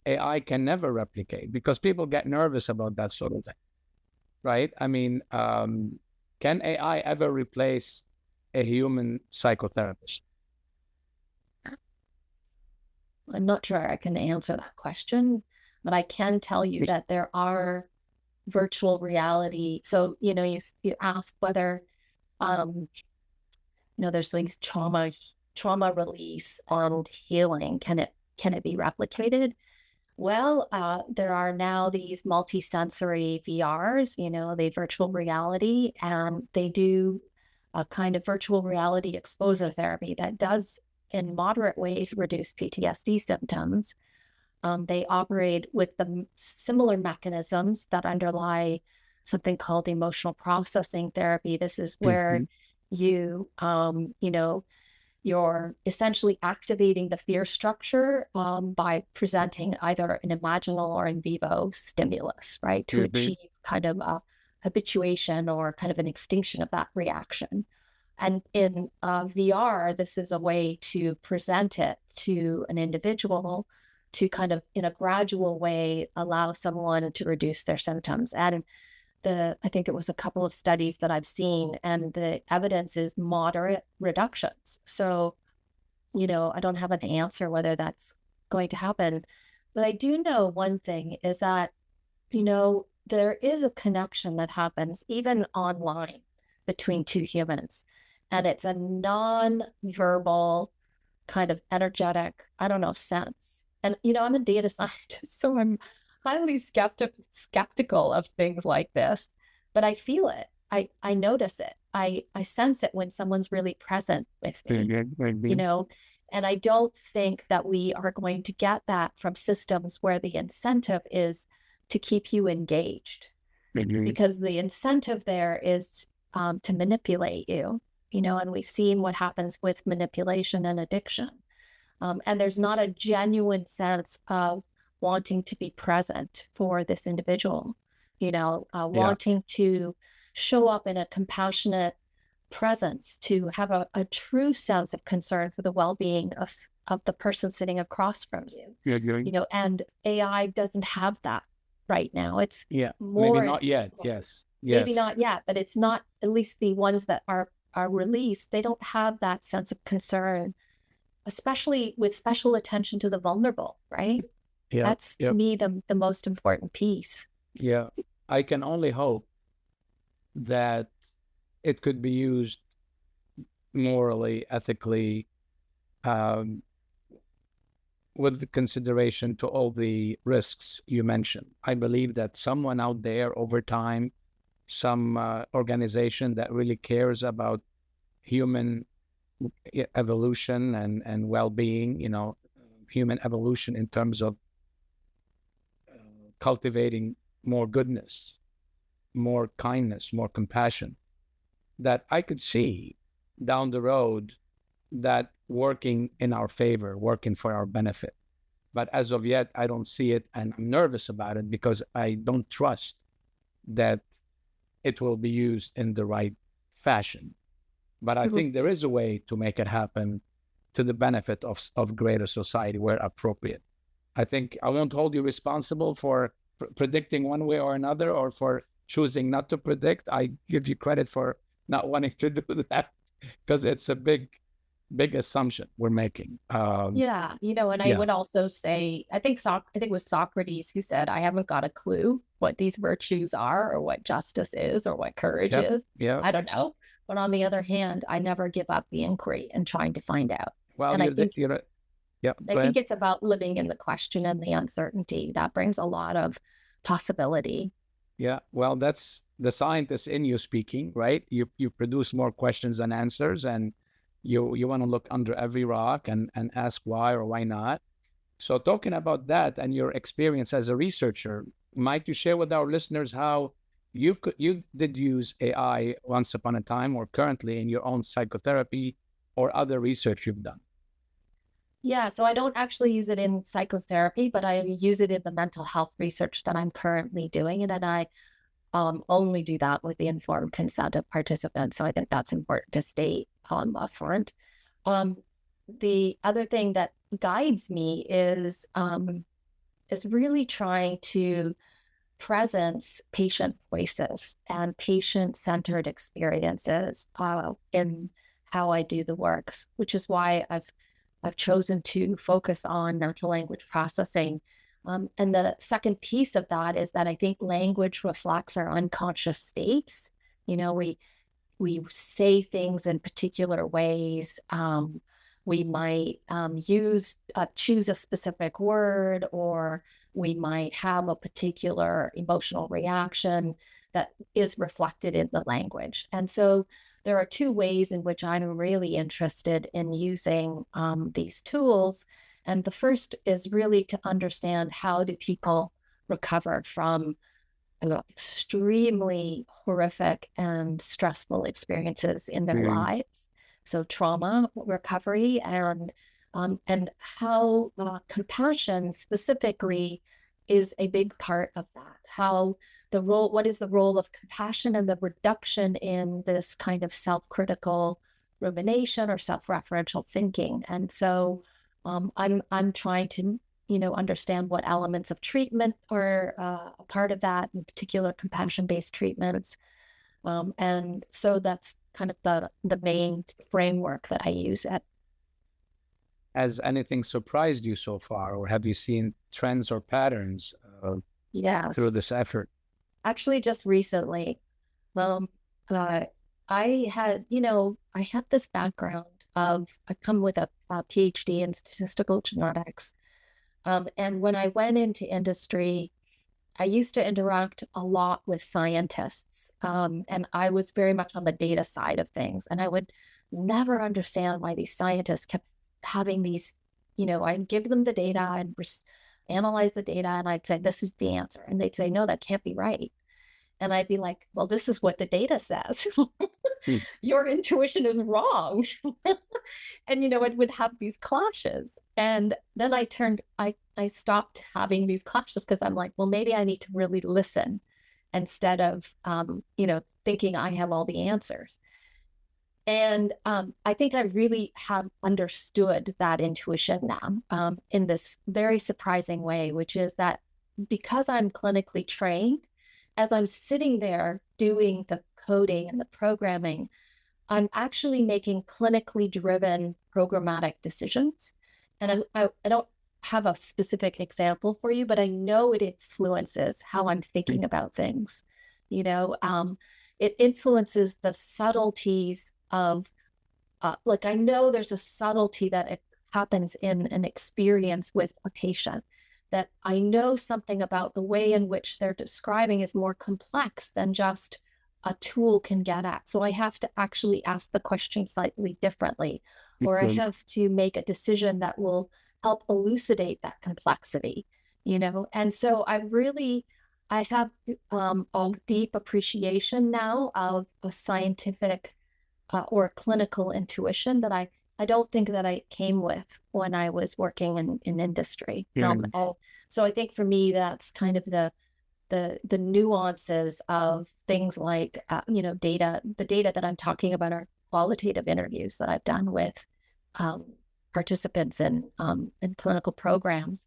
AI can never replicate, because people get nervous about that sort of thing, right? I mean, can AI ever replace a human psychotherapist? I'm not sure I can answer that question, but I can tell you that there are virtual reality. So, you know, you ask whether, you know, there's these trauma release and healing. Can it be replicated? Well, there are now these multi-sensory VRs, you know, the virtual reality, and they do a kind of virtual reality exposure therapy that does, in moderate ways, reduce PTSD symptoms. They operate with the similar mechanisms that underlie something called emotional processing therapy. This is where you know, you're essentially activating the fear structure by presenting either an imaginal or in vivo stimulus, right, to achieve kind of a habituation or kind of an extinction of that reaction. And in VR, this is a way to present it to an individual to kind of, in a gradual way, allow someone to reduce their symptoms. And I think it was a couple of studies that I've seen, and the evidence is moderate reductions. So, you know, I don't have an answer whether that's going to happen, but I do know one thing is that, you know, there is a connection that happens even online between two humans, and it's a non-verbal kind of energetic, I don't know, sense. And, you know, I'm a data scientist, so I'm highly skeptical of things like this, but I feel it. I notice it. I sense it when someone's really present with me, Mm-hmm. you know, and I don't think that we are going to get that from systems where the incentive is to keep you engaged, Mm-hmm. because the incentive there is to manipulate you, you know, and we've seen what happens with manipulation and addiction. And there's not a genuine sense of wanting to be present for this individual, you know, wanting to show up in a compassionate presence, to have a true sense of concern for the well-being of the person sitting across from you, you know, and AI doesn't have that right now. It's more, maybe not yet. Yes. Maybe not yet, but it's not, at least the ones that are released, they don't have that sense of concern, especially with special attention to the vulnerable, right? That's to me the most important piece. Yeah. I can only hope that it could be used morally, ethically, with consideration to all the risks you mentioned. I believe that someone out there over time, some organization that really cares about human evolution and well-being, you know, human evolution in terms of cultivating more goodness, more kindness, more compassion, that I could see down the road that working in our favor, working for our benefit. But as of yet, I don't see it, and I'm nervous about it because I don't trust that it will be used in the right fashion. But I think there is a way to make it happen to the benefit of greater society where appropriate. I think I won't hold you responsible for predicting one way or another, or for choosing not to predict. I give you credit for not wanting to do that, because it's a big assumption we're making. You know, and I would also say, I think it was Socrates who said, I haven't got a clue what these virtues are, or what justice is, or what courage is. I don't know. But on the other hand, I never give up the inquiry and trying to find out. Well, and I think it's about living in the question and the uncertainty. That brings a lot of possibility. Yeah, well, that's the scientist in you speaking, right? You produce more questions than answers, and you want to look under every rock and ask why or why not. So talking about that and your experience as a researcher, might you share with our listeners how you did use AI once upon a time or currently in your own psychotherapy or other research you've done? Yeah, so I don't actually use it in psychotherapy, but I use it in the mental health research that I'm currently doing. And then I only do that with the informed consent of participants. So I think that's important to state upfront. The other thing that guides me is really trying to presence patient voices and patient-centered experiences in how I do the work, which is why I've chosen to focus on natural language processing. And the second piece of that is that I think language reflects our unconscious states. You know, we say things in particular ways. We might choose a specific word, or we might have a particular emotional reaction that is reflected in the language. And so there are two ways in which I'm really interested in using these tools. And the first is really to understand, how do people recover from extremely horrific and stressful experiences in their lives. So trauma recovery, and how compassion specifically is a big part of that. What is the role of compassion and the reduction in this kind of self-critical rumination or self-referential thinking. And so I'm trying to understand what elements of treatment are a part of that, in particular compassion-based treatments. And so that's kind of the main framework that I use. Has anything surprised you so far, or have you seen trends or patterns through this effort? Actually, just recently, I had this background of, I come with a PhD in statistical genetics. And when I went into industry, I used to interact a lot with scientists, and I was very much on the data side of things. And I would never understand why these scientists kept having these, I'd give them the data and analyze the data, and I'd say, this is the answer. And they'd say, no, that can't be right. And I'd be like, well, this is what the data says. Your intuition is wrong. And, it would have these clashes. And then I stopped having these clashes because I'm like, well, maybe I need to really listen instead of, thinking I have all the answers. And I think I really have understood that intuition now in this very surprising way, which is that because I'm clinically trained, as I'm sitting there doing the coding and the programming, I'm actually making clinically driven programmatic decisions. And I don't have a specific example for you, but I know it influences how I'm thinking about things. It influences the subtleties of, I know there's a subtlety that it happens in an experience with a patient, that I know something about the way in which they're describing is more complex than just a tool can get at. So I have to actually ask the question slightly differently, or I have to make a decision that will help elucidate that complexity, And so I have a deep appreciation now of a scientific or clinical intuition that I don't think that I came with when I was working in industry. So I think for me, that's kind of the nuances of things like, data. The data that I'm talking about are qualitative interviews that I've done with participants in clinical programs,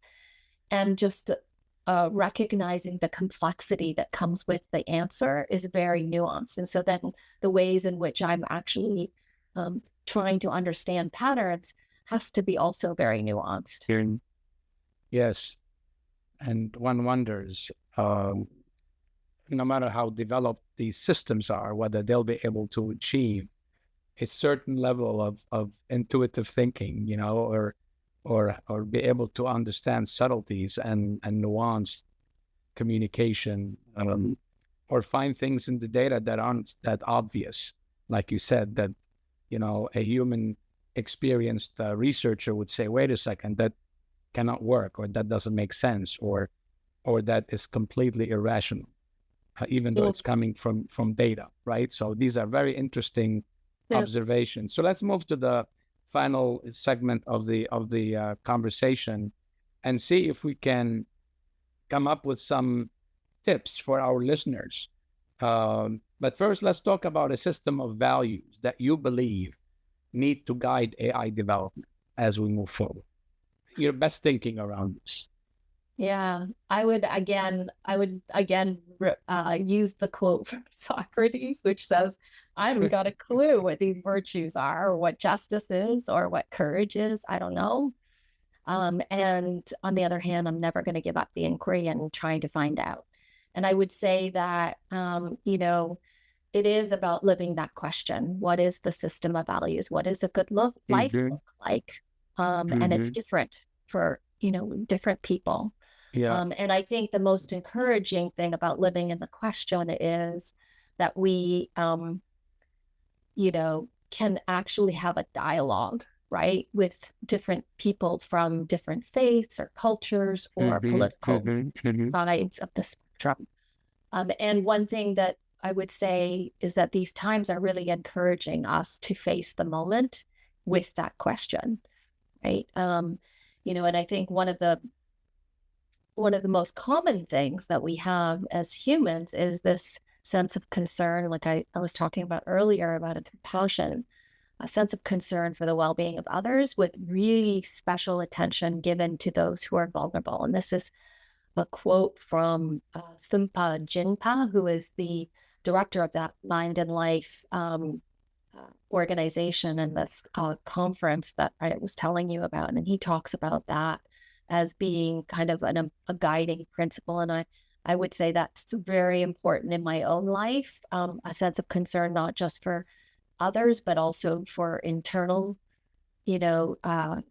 and just recognizing the complexity that comes with the answer is very nuanced. And so then the ways in which I'm actually trying to understand patterns has to be also very nuanced. Yes. And one wonders, no matter how developed these systems are, whether they'll be able to achieve a certain level of intuitive thinking, or be able to understand subtleties and nuanced communication, or find things in the data that aren't that obvious. Like you said, that, a human experienced researcher would say, wait a second, that cannot work, or that doesn't make sense, or that is completely irrational, even though it's coming from data, right? So these are very interesting observations. So let's move to the final segment of the conversation and see if we can come up with some tips for our listeners. But first, let's talk about a system of values that you believe need to guide AI development as we move forward. Your best thinking around this. Yeah, I would again use the quote from Socrates, which says, I haven't got a clue what these virtues are, or what justice is, or what courage is. I don't know. And on the other hand, I'm never going to give up the inquiry and trying to find out. And I would say that, it is about living that question. What is the system of values? What is a good life look like? And it's different for, different people. Yeah. And I think the most encouraging thing about living in the question is that we, can actually have a dialogue, right, with different people from different faiths or cultures or political sides of the spectrum. And one thing that I would say is that these times are really encouraging us to face the moment with that question, right? And I think one of the most common things that we have as humans is this sense of concern, like I was talking about earlier, about a compassion, a sense of concern for the well-being of others, with really special attention given to those who are vulnerable. And this is a quote from Thumpa Jinpa, who is the director of that Mind and Life organization and this conference that I was telling you about. And he talks about that as being kind of a guiding principle. And I would say that's very important in my own life, a sense of concern, not just for others, but also for internal,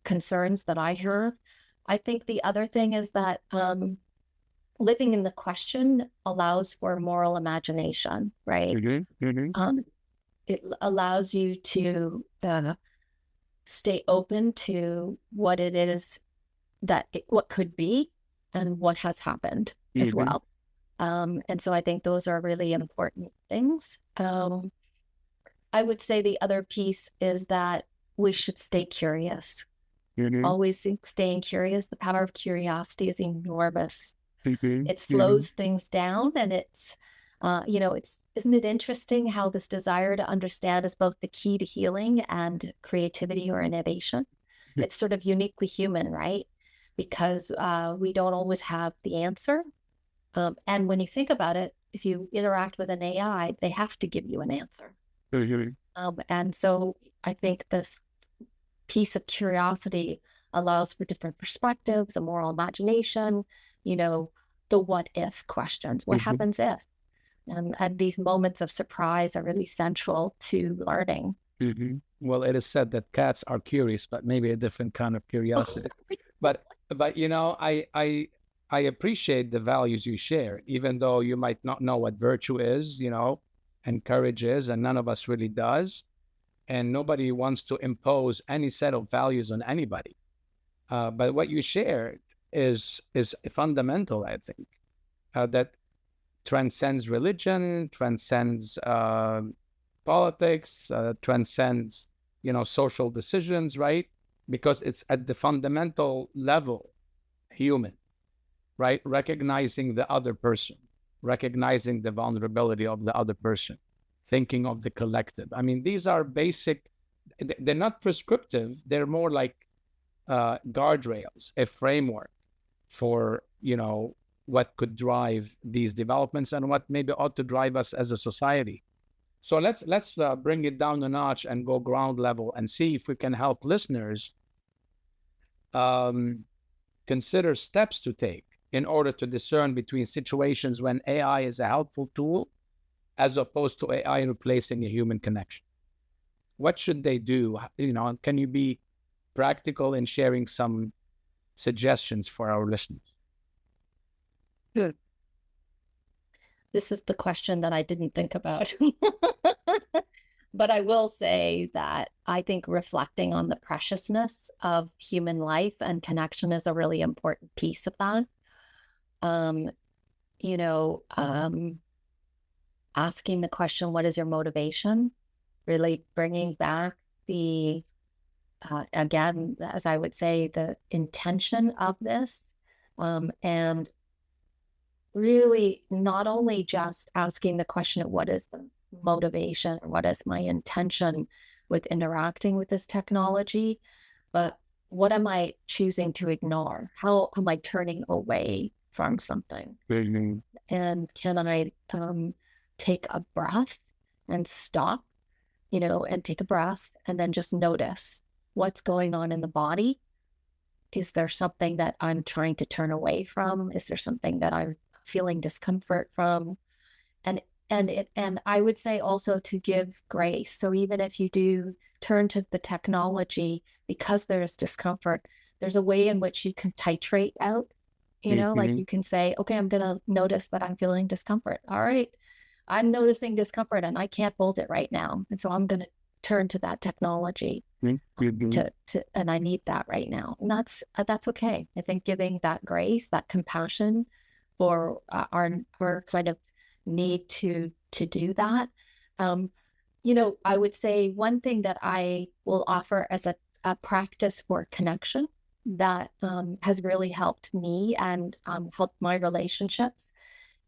concerns that I have. I think the other thing is that living in the question allows for moral imagination, right? It allows you to stay open to what it is what could be and what has happened as well. And so I think those are really important things. I would say the other piece is that we should stay curious. Always staying curious. The power of curiosity is enormous. It slows things down, and it's, isn't it interesting how this desire to understand is both the key to healing and creativity or innovation? It's sort of uniquely human, right? Because we don't always have the answer. And when you think about it, if you interact with an AI, they have to give you an answer. And so I think this piece of curiosity allows for different perspectives, a moral imagination, the what if questions. What happens if? And these moments of surprise are really central to learning. Well, it is said that cats are curious, but maybe a different kind of curiosity. But I appreciate the values you share, even though you might not know what virtue is, and courage is, and none of us really does. And nobody wants to impose any set of values on anybody. But what you shared is fundamental, I think, that transcends religion, transcends politics, transcends, social decisions, right? Because it's at the fundamental level, human, right? Recognizing the other person, recognizing the vulnerability of the other person, thinking of the collective. I mean, these are basic, they're not prescriptive, they're more like guardrails, a framework for, what could drive these developments and what maybe ought to drive us as a society. So let's bring it down a notch and go ground level and see if we can help listeners consider steps to take in order to discern between situations when AI is a helpful tool as opposed to AI replacing a human connection. What should they do? Can you be practical in sharing some suggestions for our listeners? Good. This is the question that I didn't think about. But I will say that I think reflecting on the preciousness of human life and connection is a really important piece of that. Asking the question, what is your motivation? Really bringing back the, again, as I would say, the intention of this, and really not only just asking the question of what is the motivation, what is my intention with interacting with this technology, but what am I choosing to ignore? How am I turning away from something? And can I take a breath and stop, and take a breath and then just notice what's going on in the body? Is there something that I'm trying to turn away from? Is there something that I'm feeling discomfort from? And I would say also to give grace. So even if you do turn to the technology because there's discomfort, there's a way in which you can titrate out, like you can say, okay, I'm going to notice that I'm feeling discomfort. All right, I'm noticing discomfort and I can't hold it right now. And so I'm going to turn to that technology and I need that right now. And that's okay. I think giving that grace, that compassion for our kind of need to do that. I would say one thing that I will offer as a practice for connection that has really helped me and helped my relationships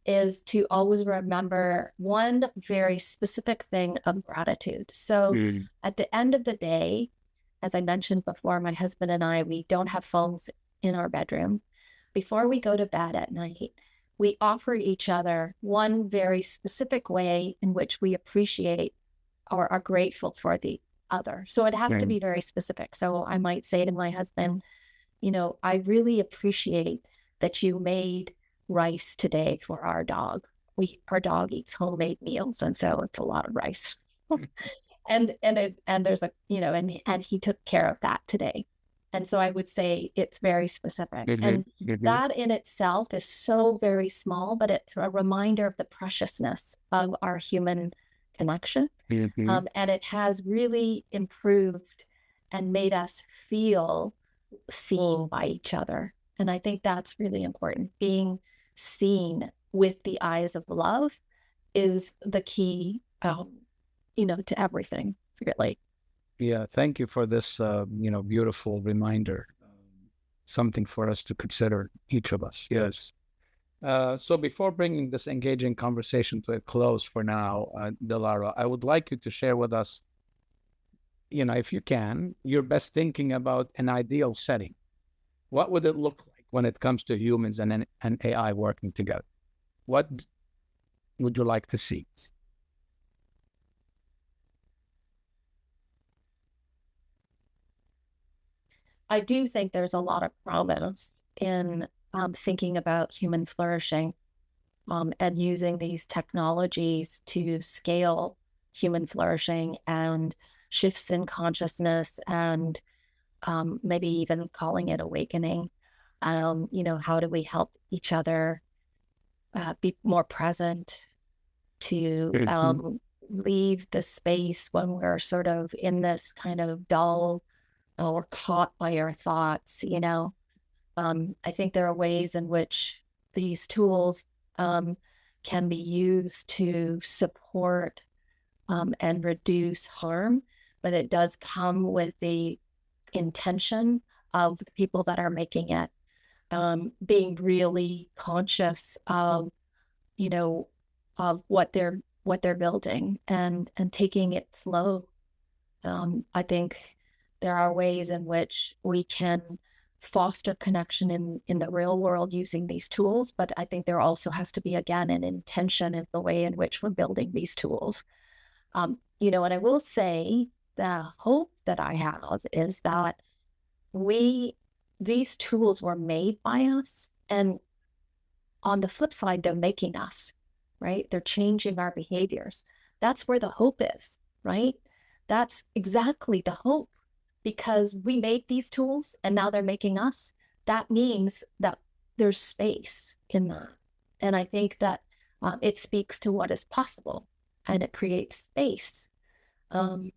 is to always remember one very specific thing of gratitude. So at the end of the day, as I mentioned before, my husband and I, we don't have phones in our bedroom. Before we go to bed at night, we offer each other one very specific way in which we appreciate or are grateful for the other. So it has to be very specific. So I might say to my husband, I really appreciate that you made rice today for our dog. Our dog eats homemade meals, and so it's a lot of rice. and there's and he took care of that today. And so I would say it's very specific. Mhm, And mhm. that in itself is so very small, but it's a reminder of the preciousness of our human connection. Mhm. And it has really improved and made us feel seen by each other. And I think that's really important. Being seen with the eyes of love is the key, to everything, really. Yeah, thank you for this, beautiful reminder. Something for us to consider, each of us. Yes. So before bringing this engaging conversation to a close for now, Dilara, I would like you to share with us, if you can, your best thinking about an ideal setting. What would it look like when it comes to humans and an AI working together? What would you like to see? I do think there's a lot of promise in thinking about human flourishing and using these technologies to scale human flourishing and shifts in consciousness and maybe even calling it awakening. How do we help each other be more present to Mhm. leave the space when we're sort of in this kind of dull or caught by our thoughts, I think there are ways in which these tools can be used to support and reduce harm, but it does come with the intention of the people that are making it, being really conscious of, you know, of what they're building and taking it slow. I think there are ways in which we can foster connection in the real world using these tools, but I think there also has to be, again, an intention in the way in which we're building these tools. And I will say the hope that I have is that these tools were made by us, and on the flip side, they're making us, right? They're changing our behaviors. That's where the hope is, right? That's exactly the hope, because we made these tools and now they're making us. That means that there's space in that. And I think that it speaks to what is possible and it creates space. Um,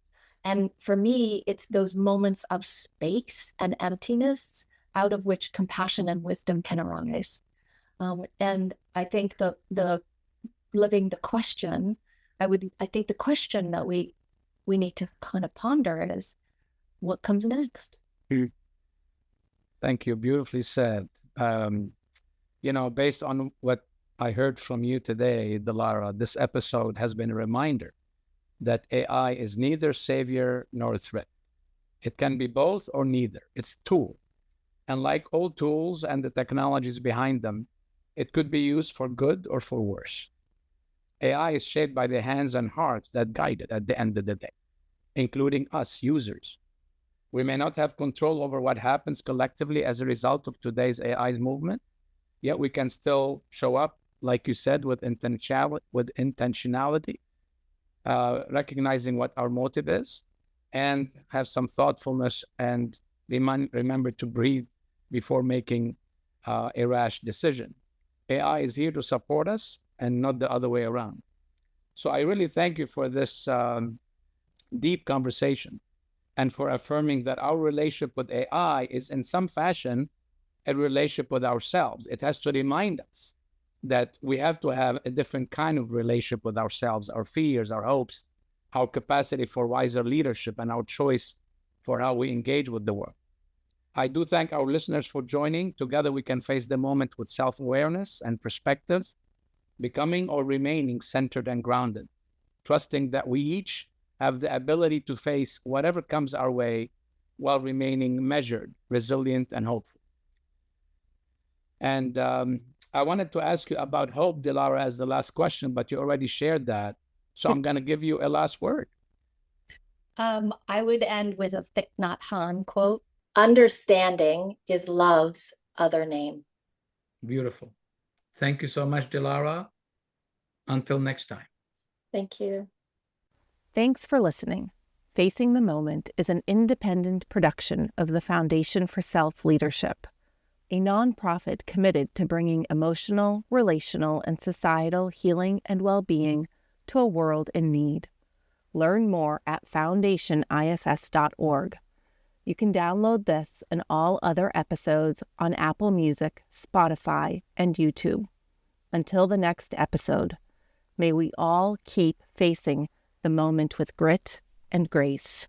and for me, it's those moments of space and emptiness out of which compassion and wisdom can arise. And I think the living the question, I think the question that we need to kind of ponder is, what comes next? Thank you. Beautifully said. Based on what I heard from you today, Dilara, this episode has been a reminder that AI is neither savior nor threat. It can be both or neither. It's a tool. And like all tools and the technologies behind them, it could be used for good or for worse. AI is shaped by the hands and hearts that guide it at the end of the day, including us users. We may not have control over what happens collectively as a result of today's AI movement, yet we can still show up, like you said, with intentionality, recognizing what our motive is, and have some thoughtfulness and remember to breathe before making a rash decision. AI is here to support us and not the other way around. So I really thank you for this deep conversation and for affirming that our relationship with AI is in some fashion a relationship with ourselves. It has to remind us that we have to have a different kind of relationship with ourselves, our fears, our hopes, our capacity for wiser leadership, and our choice for how we engage with the world. I do thank our listeners for joining. Together we can face the moment with self-awareness and perspective, becoming or remaining centered and grounded, trusting that we each have the ability to face whatever comes our way while remaining measured, resilient, and hopeful. And I wanted to ask you about hope, Dilara, as the last question, but you already shared that. So I'm going to give you a last word. I would end with a Thich Nhat Hanh quote: "Understanding is love's other name." Beautiful. Thank you so much, Dilara. Until next time. Thank you. Thanks for listening. Facing the Moment is an independent production of the Foundation for Self-Leadership, a nonprofit committed to bringing emotional, relational, and societal healing and well-being to a world in need. Learn more at foundationifs.org. You can download this and all other episodes on Apple Music, Spotify, and YouTube. Until the next episode, may we all keep facing the moment with grit and grace.